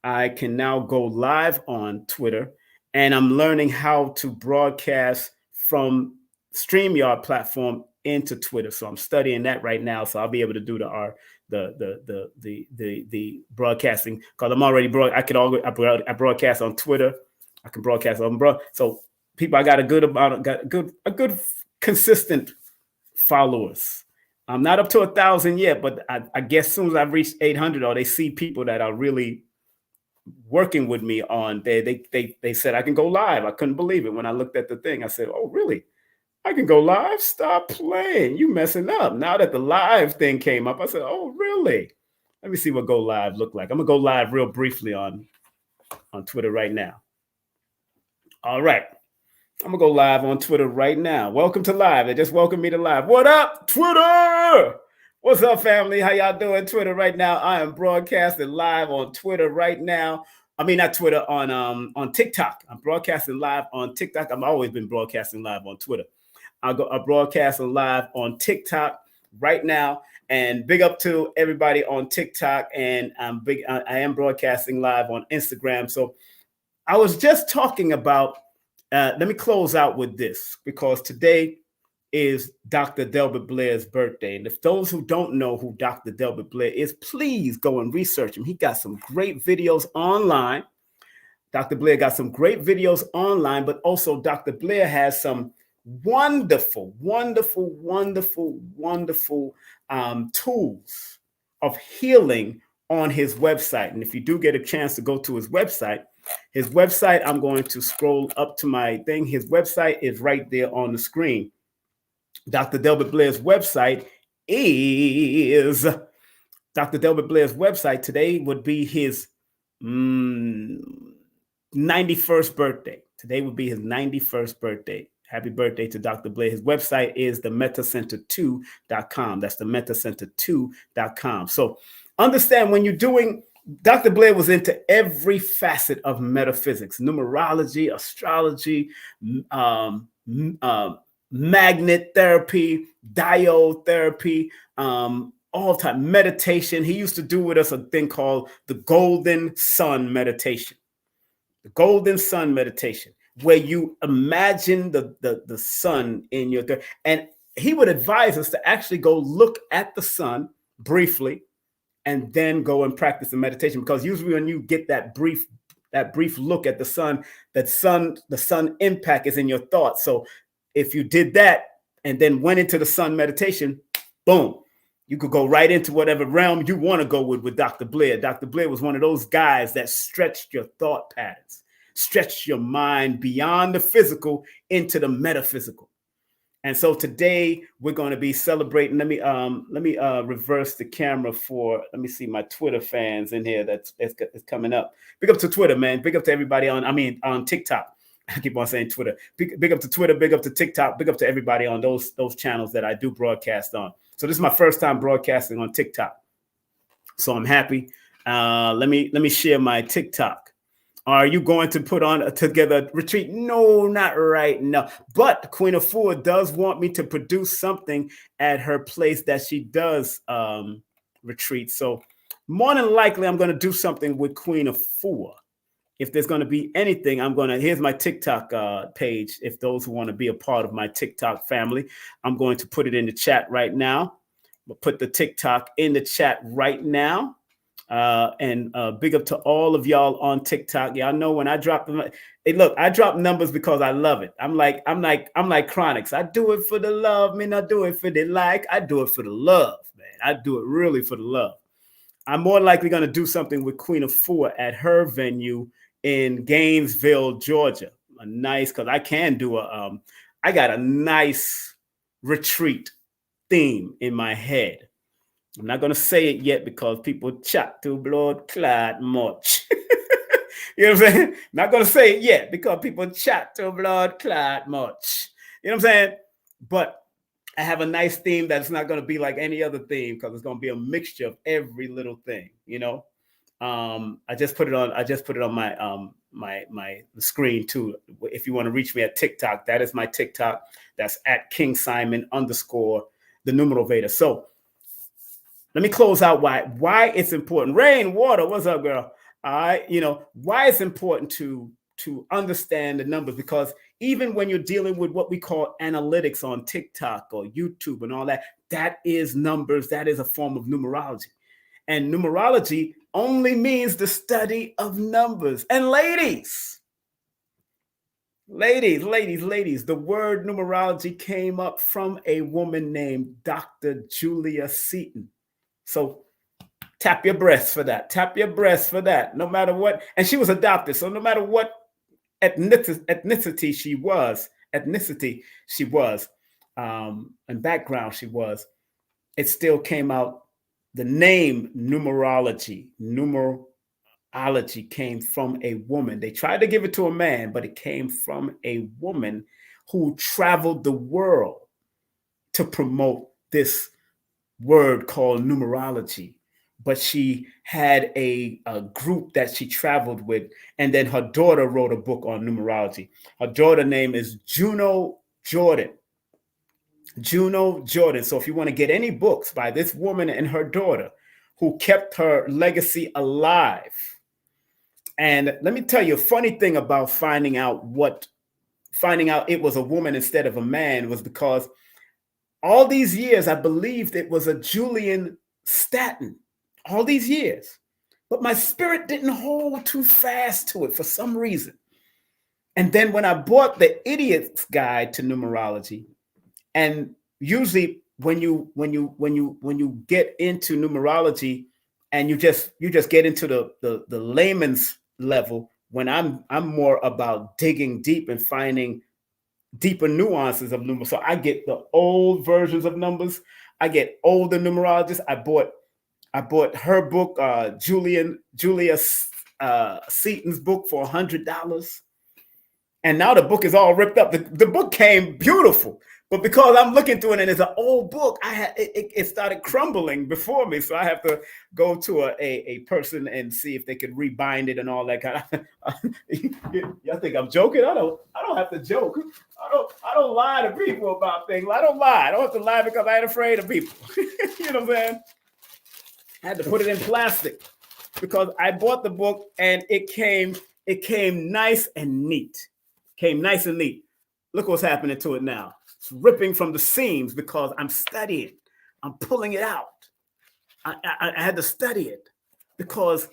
I can now go live on Twitter, and I'm learning how to broadcast from StreamYard platform into Twitter. So I'm studying that right now. So I'll be able to do the broadcasting, because I'm already I broadcast on Twitter. I can broadcast on so people, I got a good consistent followers. I'm not up to 1,000 yet, but I guess as soon as I reach 800, or they see people that are really working with me on, they said I can go live. I couldn't believe it when I looked at the thing. I said, oh, really? I can go live? Stop playing. You messing up. Now that the live thing came up, I said, oh, really? Let me see what go live look like. I'm going to go live real briefly on Twitter right now. All right. I'm going to go live on Twitter right now. Welcome to live. They just welcomed me to live. What up, Twitter? What's up, family? How y'all doing? Twitter right now. I am broadcasting live on Twitter right now. I mean, not Twitter, on TikTok. I'm broadcasting live on TikTok. I've always been broadcasting live on Twitter. I'm broadcasting live on TikTok right now. And big up to everybody on TikTok. And I am broadcasting live on Instagram. So I was just talking about, let me close out with this, because today is Dr. Delbert Blair's birthday. And if those who don't know who Dr. Delbert Blair is, please go and research him. He got some great videos online. Dr. Blair got some great videos online, but also Dr. Blair has some wonderful, wonderful, wonderful, wonderful tools of healing on his website. And if you do get a chance to go to his website, I'm going to scroll up to my thing. His website is right there on the screen. Dr. Delbert Blair's website is Dr. Delbert Blair's website today would be his 91st birthday. Today would be his 91st birthday. Happy birthday to Dr. Blair. His website is themetacenter2.com. That's themetacenter2.com. So understand, when you're doing, Dr. Blair was into every facet of metaphysics, numerology, astrology, magnet therapy, diode therapy, all time meditation. He used to do with us a thing called the Golden Sun meditation. The Golden Sun meditation, where you imagine the sun in your, and he would advise us to actually go look at the sun briefly and then go and practice the meditation, because usually when you get that brief look at the sun, the sun impact is in your thoughts. So if you did that and then went into the sun meditation, boom, you could go right into whatever realm you want to go with Dr. Blair. Dr. Blair was one of those guys that stretched your thought patterns, stretched your mind beyond the physical into the metaphysical. And so today we're going to be celebrating. Let me reverse the camera for, let me see my Twitter fans in here that's coming up. Big up to Twitter, man. Big up to everybody on TikTok. I keep on saying Twitter. Big up to Twitter, big up to TikTok, big up to everybody on those channels that I do broadcast on. So this is my first time broadcasting on TikTok. So I'm happy. Let me share my TikTok. Are you going to put on together a retreat? No, not right now. But Queen of Four does want me to produce something at her place that she does retreat. So more than likely, I'm going to do something with Queen of Four. If there's going to be anything, here's my TikTok page. If those who want to be a part of my TikTok family, I'm going to put it in the chat right now. I'll put the TikTok in the chat right now. And big up to all of y'all on TikTok. Y'all know when I drop them, hey, look, I drop numbers because I love it. I'm like Chronics. I do it for the love, man. I do it for the like. I do it for the love, man. I do it really for the love. I'm more likely going to do something with Queen of Four at her venue in Gainesville, Georgia. A nice, because I can do I got a nice retreat theme in my head. I'm not going to say it yet because people chat to blood clot much. You know what I'm saying? Not going to say it yet because people chat to blood clot much. You know what I'm saying? But I have a nice theme that's not going to be like any other theme, because it's going to be a mixture of every little thing, you know. I just put it on my my screen too. If you want to reach me at TikTok, that is my TikTok. That's at King Simon _ the Numerovator. So let me close out why it's important. Rain, water, what's up, girl? All right, you know why it's important to understand the numbers, because even when you're dealing with what we call analytics on TikTok or YouTube and all that, that is numbers. That is a form of numerology. And numerology only means the study of numbers. And ladies, the word numerology came up from a woman named Dr. Julia Seaton. So tap your breasts for that. Tap your breasts for that. No matter what. And she was adopted. So no matter what ethnicity she was, and background she was, it still came out. The name numerology came from a woman. They tried to give it to a man, but it came from a woman who traveled the world to promote this word called numerology, but she had a group that she traveled with. And then her daughter wrote a book on numerology. Her daughter name is Juno Jordan. Juno Jordan. So if you want to get any books by this woman and her daughter who kept her legacy alive. And let me tell you a funny thing about finding out it was a woman instead of a man was because all these years I believed it was a Julian Staton. All these years. But my spirit didn't hold too fast to it for some reason. And then when I bought the Idiot's Guide to Numerology, and usually when you get into numerology and you just get into the layman's level, when I'm more about digging deep and finding deeper nuances of numbers. So I get the old versions of numbers. I get older numerologists. I bought her book, Julian Julia Seaton's book for $100. And now the book is all ripped up. The book came beautiful, but because I'm looking through it and it's an old book, it started crumbling before me. So I have to go to a person and see if they could rebind it and all that kind of. Y'all think I'm joking? I don't have to joke. I don't lie to people about things. I don't lie. I don't have to lie because I ain't afraid of people. You know what I'm saying? I had to put it in plastic because I bought the book and it came nice and neat. Came nice and neat. Look what's happening to it now. It's ripping from the seams because I'm studying. I'm pulling it out. I had to study it because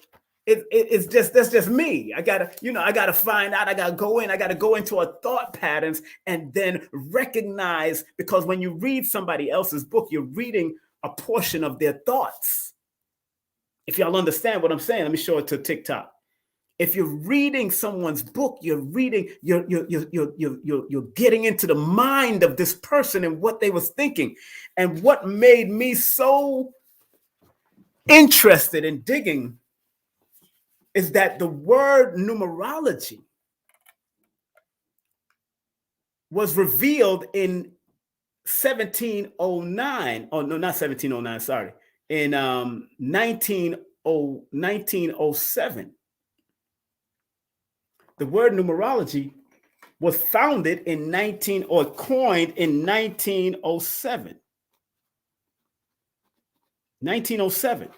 that's just me. I gotta find out. I gotta go in. I gotta go into our thought patterns and then recognize, because when you read somebody else's book, you're reading a portion of their thoughts. If y'all understand what I'm saying, let me show it to TikTok. If you're reading someone's book, you're getting into the mind of this person and what they was thinking. And what made me so interested in digging is that the word numerology was revealed in 1709. Oh, no, not 1709, sorry. In 1907. The word numerology was founded in coined in 1907. 1907.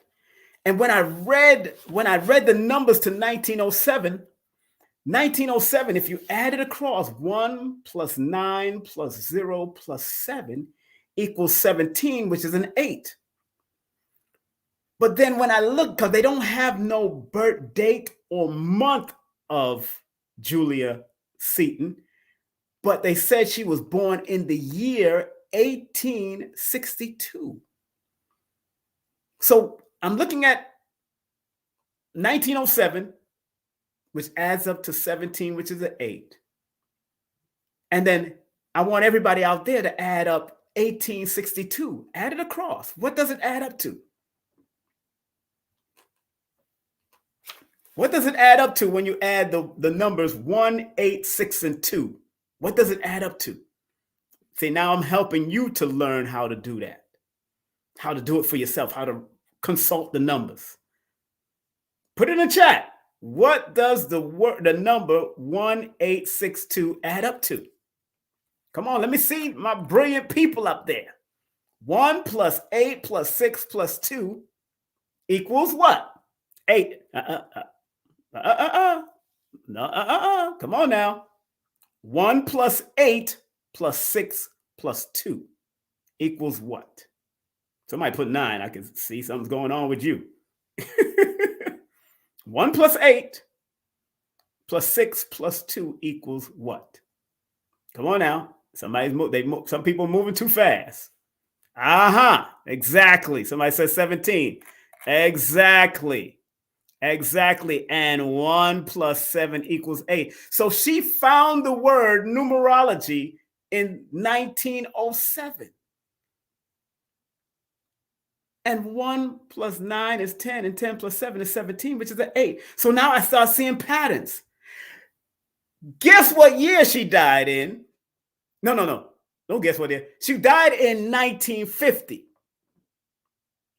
And when I read the numbers to 1907, if you add it across, 1 + 9 + 0 + 7 equals 17, which is an 8. But then when I look, because they don't have no birth date or month of Julia Seaton, but they said she was born in the year 1862. So I'm looking at 1907, which adds up to 17, which is an 8. And then I want everybody out there to add up 1862. Add it across. What does it add up to? What does it add up to when you add the numbers 1, 8, 6, and 2? What does it add up to? See, now I'm helping you to learn how to do that, how to do it for yourself, how to consult the numbers. Put it in the chat. What does the number 1862 add up to? Come on, let me see my brilliant people up there. 1 + 8 + 6 + 2 equals what? 8. Come on now. 1 + 8 + 6 + 2 equals what? Somebody put 9. I can see something's going on with you. 1 + 8 + 6 + 2 equals what? Come on now. Some people moving too fast. Exactly. Somebody says 17. Exactly. And 1 + 7 = 8. So she found the word numerology in 1907. And 1 + 9 is 10, and 10 + 7 is 17, which is an 8. So now I start seeing patterns. Guess what year she died in? No. Don't guess what year. She died in 1950.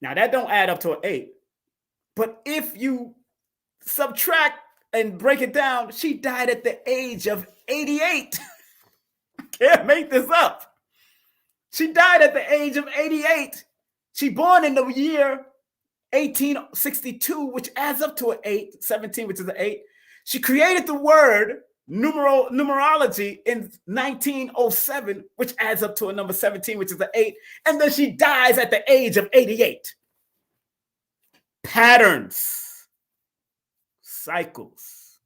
Now that don't add up to an 8. But if you subtract and break it down, she died at the age of 88. Can't make this up. She died at the age of 88. She born in the year 1862, which adds up to an 8, 17, which is an 8. She created the word numerology in 1907, which adds up to a number 17, which is an 8. And then she dies at the age of 88. Patterns, cycles,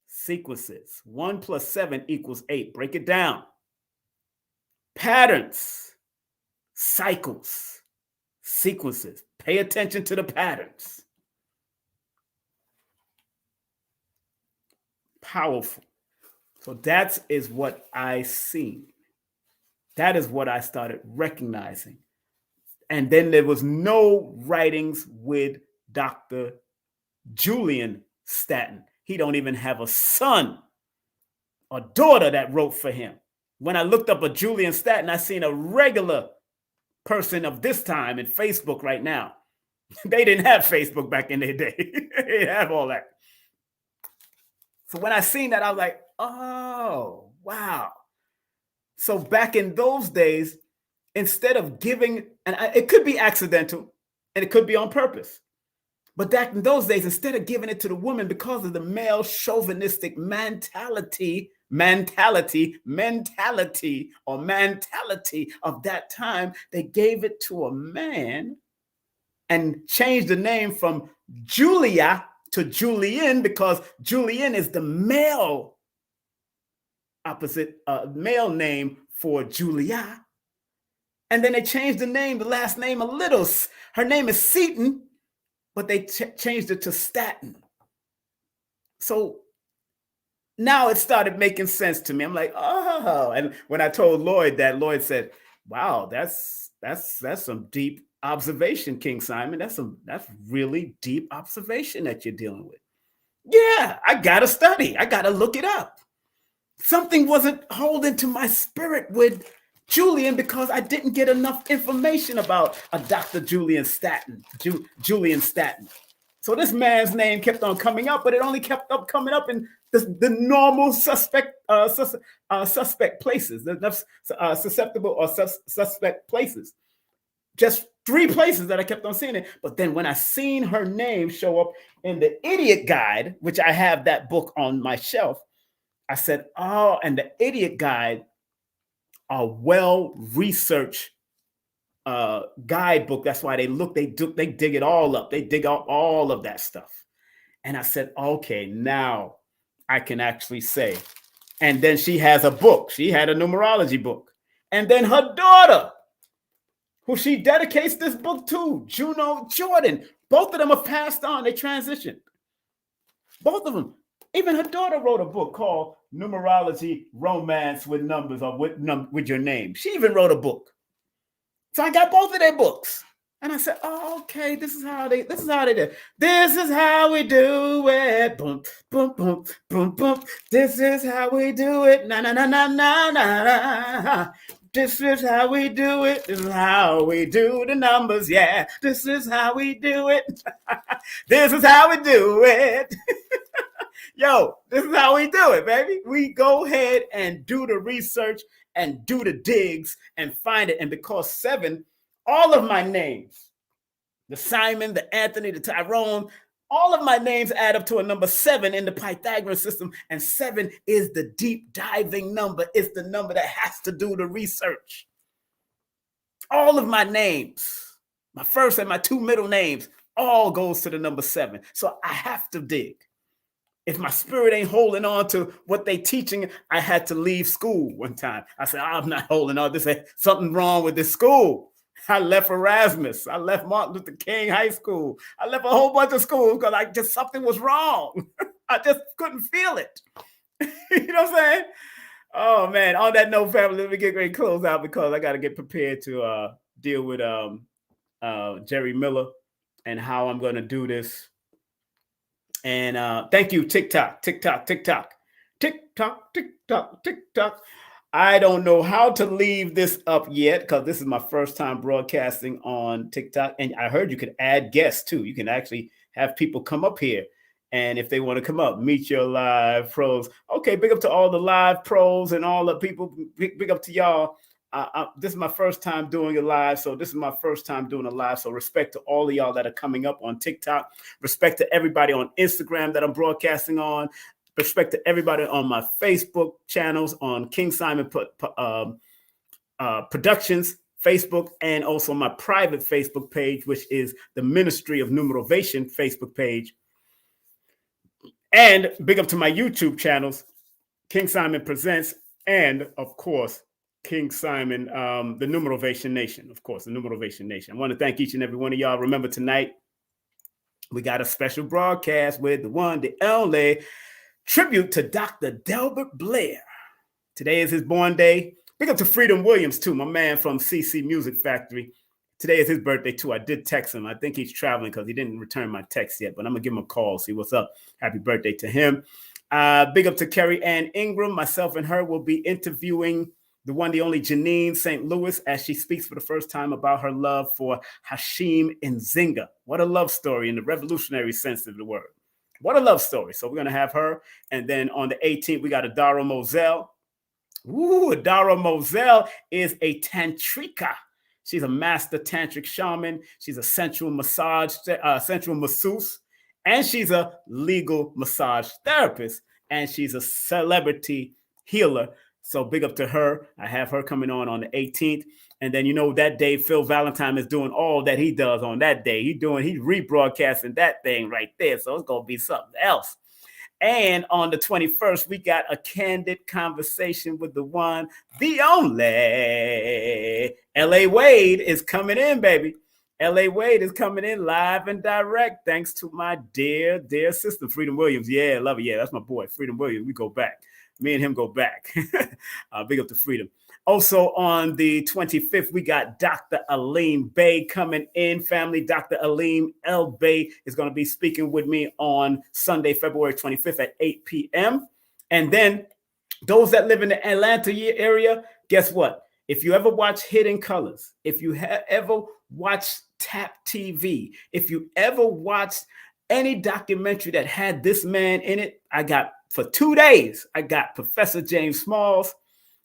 sequences. 1 plus 7 equals 8. Break it down. Patterns, cycles, sequences. Pay attention to the patterns. Powerful. So that is what I seen. That is what I started recognizing. And then there was no writings with Dr. Julian Staton. He don't even have a son or daughter that wrote for him. When I looked up a Julian Staton, I seen a regular person of this time in Facebook right now. They didn't have Facebook back in their day. They didn't have all that. So when I seen that, I was like, oh, wow. So back in those days, instead of giving, and it could be accidental and it could be on purpose. But back in those days, instead of giving it to the woman because of the male chauvinistic mentality of that time, they gave it to a man and changed the name from Julia to Julian, because Julian is the male male name for Julia. And then they changed the name, the last name a little. Her name is Seaton, but they changed it to Staton. So now it started making sense to me. I'm like, oh. And when I told Lloyd that, Lloyd said, wow, that's some deep observation, King Simon. That's really deep observation that you're dealing with. Yeah, I gotta study. I gotta look it up. Something wasn't holding to my spirit with Julian because I didn't get enough information about a Dr. Julian Staton. Julian Staton. So this man's name kept on coming up, but it only kept up coming up in the normal suspect places, the susceptible or suspect places. Just 3 places that I kept on seeing it. But then when I seen her name show up in the Idiot Guide, which I have that book on my shelf, I said, oh, and the Idiot Guide, a well-researched guidebook. That's why they dig it all up. They dig out all of that stuff. And I said, okay, now I can actually say. And then she has a book. She had a numerology book. And then her daughter, who she dedicates this book to, Juno Jordan. Both of them have passed on. They transitioned. Both of them. Even her daughter wrote a book called Numerology, Romance with Numbers, or with Your Name. She even wrote a book. So I got both of their books. And I said, oh, okay, this is how they do. This is how we do it. Boom, boom, boom, boom, boom. This is how we do it. Na, na, na, na, na, na. This is how we do it. This is how we do the numbers. Yeah, this is how we do it. This is how we do it. Yo, this is how we do it, baby. We go ahead and do the research and do the digs and find it. And because 7, all of my names, the Simon, the Anthony, the Tyrone, all of my names add up to a number 7 in the Pythagorean system. And 7 is the deep diving number. It's the number that has to do the research. All of my names, my first and my 2 middle names, all goes to the number 7. So I have to dig. If my spirit ain't holding on to what they teaching, I had to leave school one time. I said, I'm not holding on. There's something wrong with this school. I left Erasmus. I left Martin Luther King High School. I left a whole bunch of schools because something was wrong. I just couldn't feel it. You know what I'm saying? Oh, man. On that note, family, let me get ready to close out because I got to get prepared to deal with Jerry Miller and how I'm going to do this. And thank you, Tik Tok. I don't know how to leave this up yet because this is my first time broadcasting on TikTok. And I heard you could add guests too. You can actually have people come up here. And if they want to come up, meet your live pros. Okay, big up to all the live pros and all the people. Big up to y'all. This is my first time doing a live. So this is my first time doing a live. So respect to all of y'all that are coming up on TikTok. Respect to everybody on Instagram that I'm broadcasting on. Respect to everybody on my Facebook channels, on King Simon Productions Facebook, and also my private Facebook page, which is the Ministry of Numerovation Facebook page. And big up to my YouTube channels, King Simon Presents, and of course, King Simon, the Numerovation Nation, of course, the Numerovation Nation. I want to thank each and every one of y'all. Remember, tonight, we got a special broadcast with the one, the only, tribute to Dr. Delbert Blair. Today is his born day. Big up to Freedom Williams, too, my man from CC Music Factory. Today is his birthday, too. I did text him. I think he's traveling because he didn't return my text yet, but I'm going to give him a call, see what's up. Happy birthday to him. Big up to Carrie Ann Ingram. Myself and her will be interviewing the one, the only Janine St. Louis, as she speaks for the first time about her love for Hashim Nzinga. What a love story in the revolutionary sense of the word. What a love story. So we're going to have her. And then on the 18th, we got Adara Moselle. Ooh, Adara Moselle is a tantrika. She's a master tantric shaman. She's a sensual masseuse, and she's a legal massage therapist, and she's a celebrity healer. So big up to her. I have her coming on the 18th. And then, you know, that day, Phil Valentine is doing all that he does on that day. He's rebroadcasting that thing right there. So it's going to be something else. And on the 21st, we got a candid conversation with the one, the only L.A. Wade is coming in, baby. L.A. Wade is coming in live and direct, thanks to my dear, dear sister, Freedom Williams. Yeah, love it. Yeah, that's my boy, Freedom Williams. We go back. Me and him go back. Big up to Freedom. Also on the 25th, we got Dr. Aleem Bey coming in. Family, Dr. Aleem L. Bey is going to be speaking with me on Sunday, February 25th at 8 p.m. And then those that live in the Atlanta area, guess what? If you ever watch Hidden Colors, if you ever watched Tap TV, if you ever watched any documentary that had this man in it, I got for 2 days, I got Professor James Smalls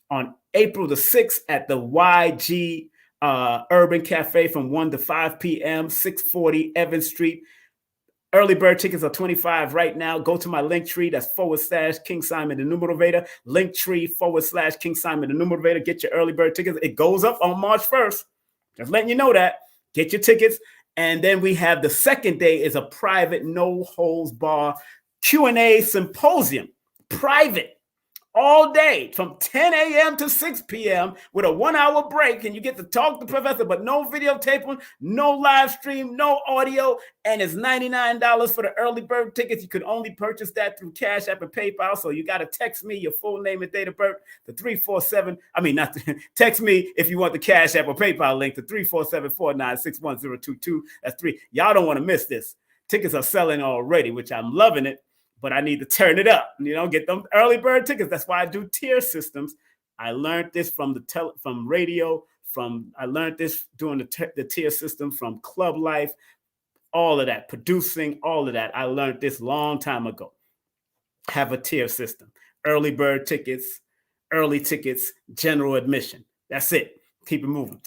on April the 6th at the YG Urban Cafe from 1 to 5 p.m., 640 Evans Street. Early bird tickets are $25 right now. Go to my link tree. That's / King Simon the Numerovator. Link tree / King Simon the Numerovator. Get your early bird tickets. It goes up on March 1st. Just letting you know that. Get your tickets. And then we have the second day is a private, no holds bar Q&A symposium. Private. All day from 10 a.m. to 6 p.m. with a 1-hour break, and you get to talk to the professor, but no videotaping, no live stream, no audio, and it's $99 for the early bird tickets. You could only purchase that through Cash App and PayPal, so you got to text me your full name and date of birth to 347. Text me if you want the Cash App or PayPal link to 347-496-1022. That's 3. Y'all don't want to miss this. Tickets are selling already, which I'm loving it. But I need to turn it up, get them early bird tickets. That's why I do tier systems. I learned this from from radio. I learned this doing the tier system from Club Life, all of that, producing, all of that. I learned this long time ago. Have a tier system. Early bird tickets, early tickets, general admission. That's it. Keep it moving.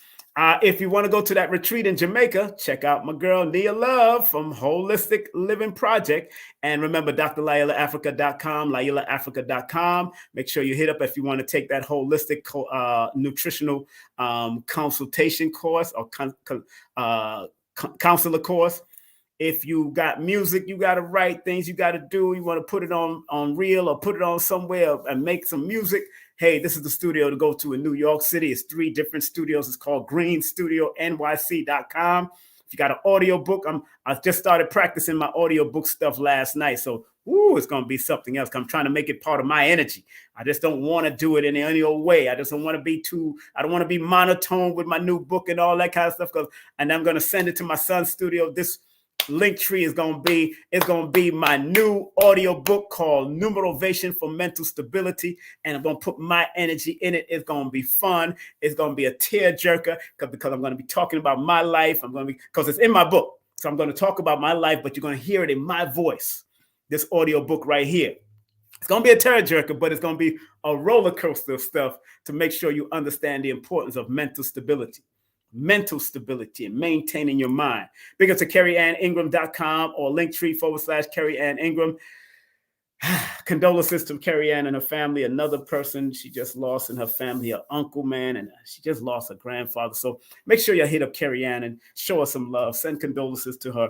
If you want to go to that retreat in Jamaica, check out my girl Nia Love from Holistic Living Project. And remember, drlayilaafrica.com, layilaafrica.com. Make sure you hit up if you want to take that holistic nutritional consultation course or counselor course. If you got music, you got to write things you got to do. You want to put it on reel or put it on somewhere and make some music. Hey, this is the studio to go to in New York City. It's 3 different studios. It's called greenstudionyc.com. If you got an audio book, I just started practicing my audio book stuff last night. So, it's going to be something else. I'm trying to make it part of my energy. I just don't want to do it in any old way. I just don't want to be I don't want to be monotone with my new book and all that kind of stuff. And I'm going to send it to my son's studio. This link tree is going to be my new audio book called Numerovation for Mental Stability, and I'm going to put my energy in it. It's going to be fun. It's going to be a tearjerker because I'm going to be talking about my life. Because it's in my book. So I'm going to talk about my life, but you're going to hear it in my voice. This audio book right here. It's going to be a tearjerker, but it's going to be a roller coaster of stuff to make sure you understand the importance of mental stability and maintaining your mind. Big up to CarrieAnnIngram.com or Linktree/CarrieAnnIngram. Condolences to Carrie Ann and her family. Another person she just lost in her family, her uncle, man, and she just lost her grandfather. So make sure you hit up Carrie Ann and show her some love. Send condolences to her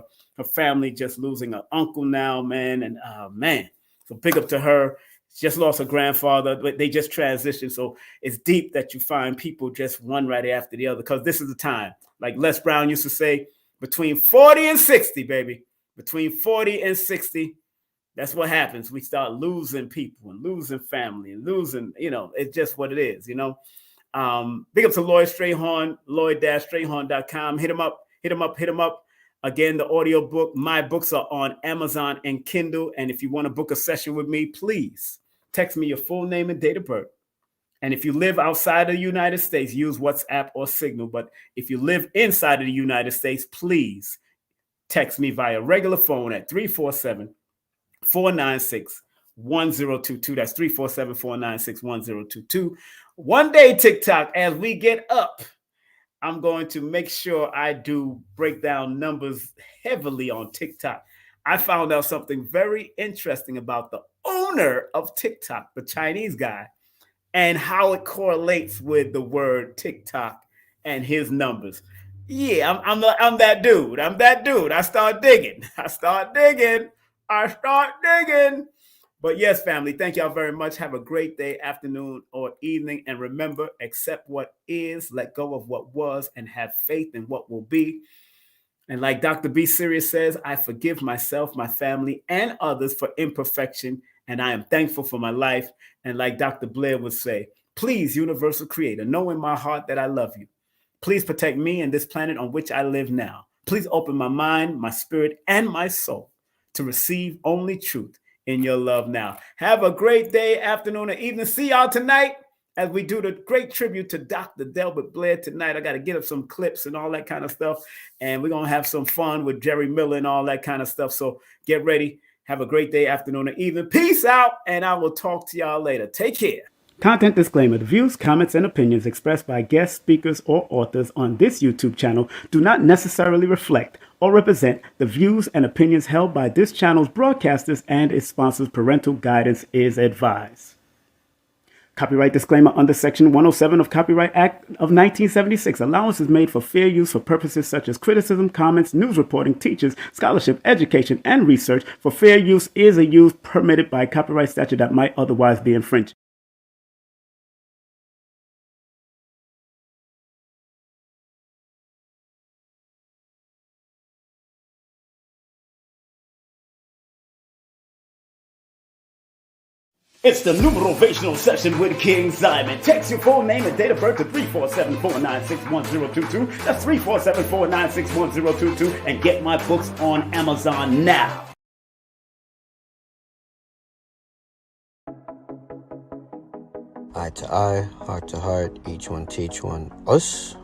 family just losing her uncle now, man. And man, so big up to her. She just lost her grandfather, but they just transitioned. So it's deep that you find people just one right after the other, because this is the time. Like Les Brown used to say, between 40 and 60, baby. Between 40 and 60. That's what happens. We start losing people and losing family and losing, it's just what it is, Big up to Lloyd Strayhorn, Lloyd-Strayhorn.com. Hit him up. Again, the audio book, my books are on Amazon and Kindle. And if you want to book a session with me, please text me your full name and date of birth. And if you live outside of the United States, use WhatsApp or Signal. But if you live inside of the United States, please text me via regular phone at 347-496-1022. That's 347-496-1022. One day, TikTok, as we get up, I'm going to make sure I do break down numbers heavily on TikTok. I found out something very interesting about the owner of TikTok, the Chinese guy, and how it correlates with the word TikTok and his numbers. Yeah, I'm that dude. I start digging. But yes, family, thank y'all very much. Have a great day, afternoon, or evening. And remember, accept what is, let go of what was, and have faith in what will be. And like Dr. B. Sirius says, I forgive myself, my family, and others for imperfection, and I am thankful for my life. And like Dr. Blair would say, please, universal creator, know in my heart that I love you. Please protect me and this planet on which I live now. Please open my mind, my spirit, and my soul to receive only truth in your love now. Have a great day, afternoon, or evening. See y'all tonight as we do the great tribute to Dr. Delbert Blair tonight. I got to get up some clips and all that kind of stuff. And we're going to have some fun with Jerry Miller and all that kind of stuff. So get ready. Have a great day, afternoon, or evening. Peace out, and I will talk to y'all later. Take care. Content disclaimer. The views, comments, and opinions expressed by guest speakers or authors on this YouTube channel do not necessarily reflect or represent the views and opinions held by this channel's broadcasters and its sponsors. Parental guidance is advised. Copyright disclaimer under Section 107 of Copyright Act of 1976. Allowance is made for fair use for purposes such as criticism, comments, news reporting, teachers, scholarship, education, and research. For fair use is a use permitted by copyright statute that might otherwise be infringed. It's the Numerovational session with King Simon. Text your full name and date of birth to 347-496-1022. That's 347-496-1022. And get my books on Amazon now. Eye to eye, heart to heart, each one teach one us.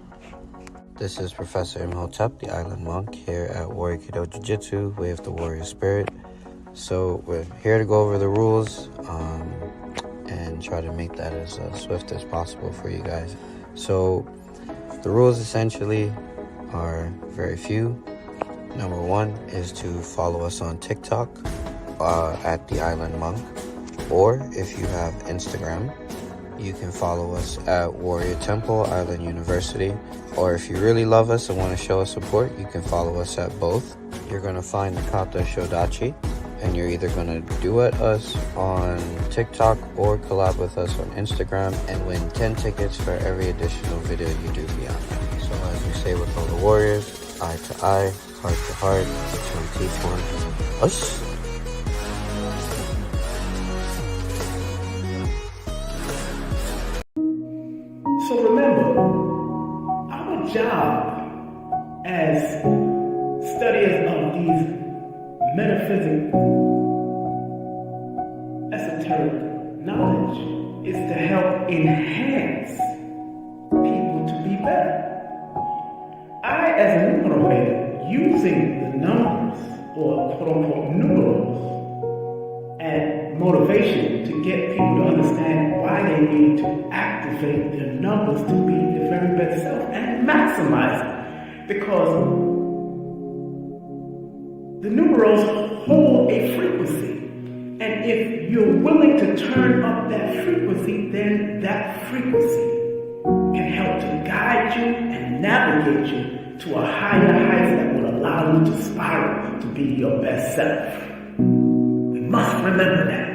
This is Professor Imhotep, the Island Monk, here at Warrior Kido Jiu-Jitsu, Way of the Warrior Spirit. So we're here to go over the rules and try to make that as swift as possible for you guys. So the rules essentially are very few. Number one is to follow us on TikTok at the Island Monk, or if you have Instagram, you can follow us at Warrior Temple Island University, or if you really love us and want to show us support, you can follow us at both. You're going to find the Kata Shodachi, and you're either going to duet us on TikTok or collab with us on Instagram and win 10 tickets for every additional video you do beyond that. So as we say with all the warriors, eye to eye, heart to heart, each one teach one, us. So remember, our job as studiers of these metaphysical, esoteric knowledge is to help enhance people to be better. I, as a numerator, using the numbers, or quote unquote numerals, and motivation to get people to understand why they need to activate their numbers to be their very best self and maximize it. Because the numerals hold a frequency. And if you're willing to turn up that frequency, then that frequency can help to guide you and navigate you to a higher height that will allow you to spiral to be your best self. We must remember that.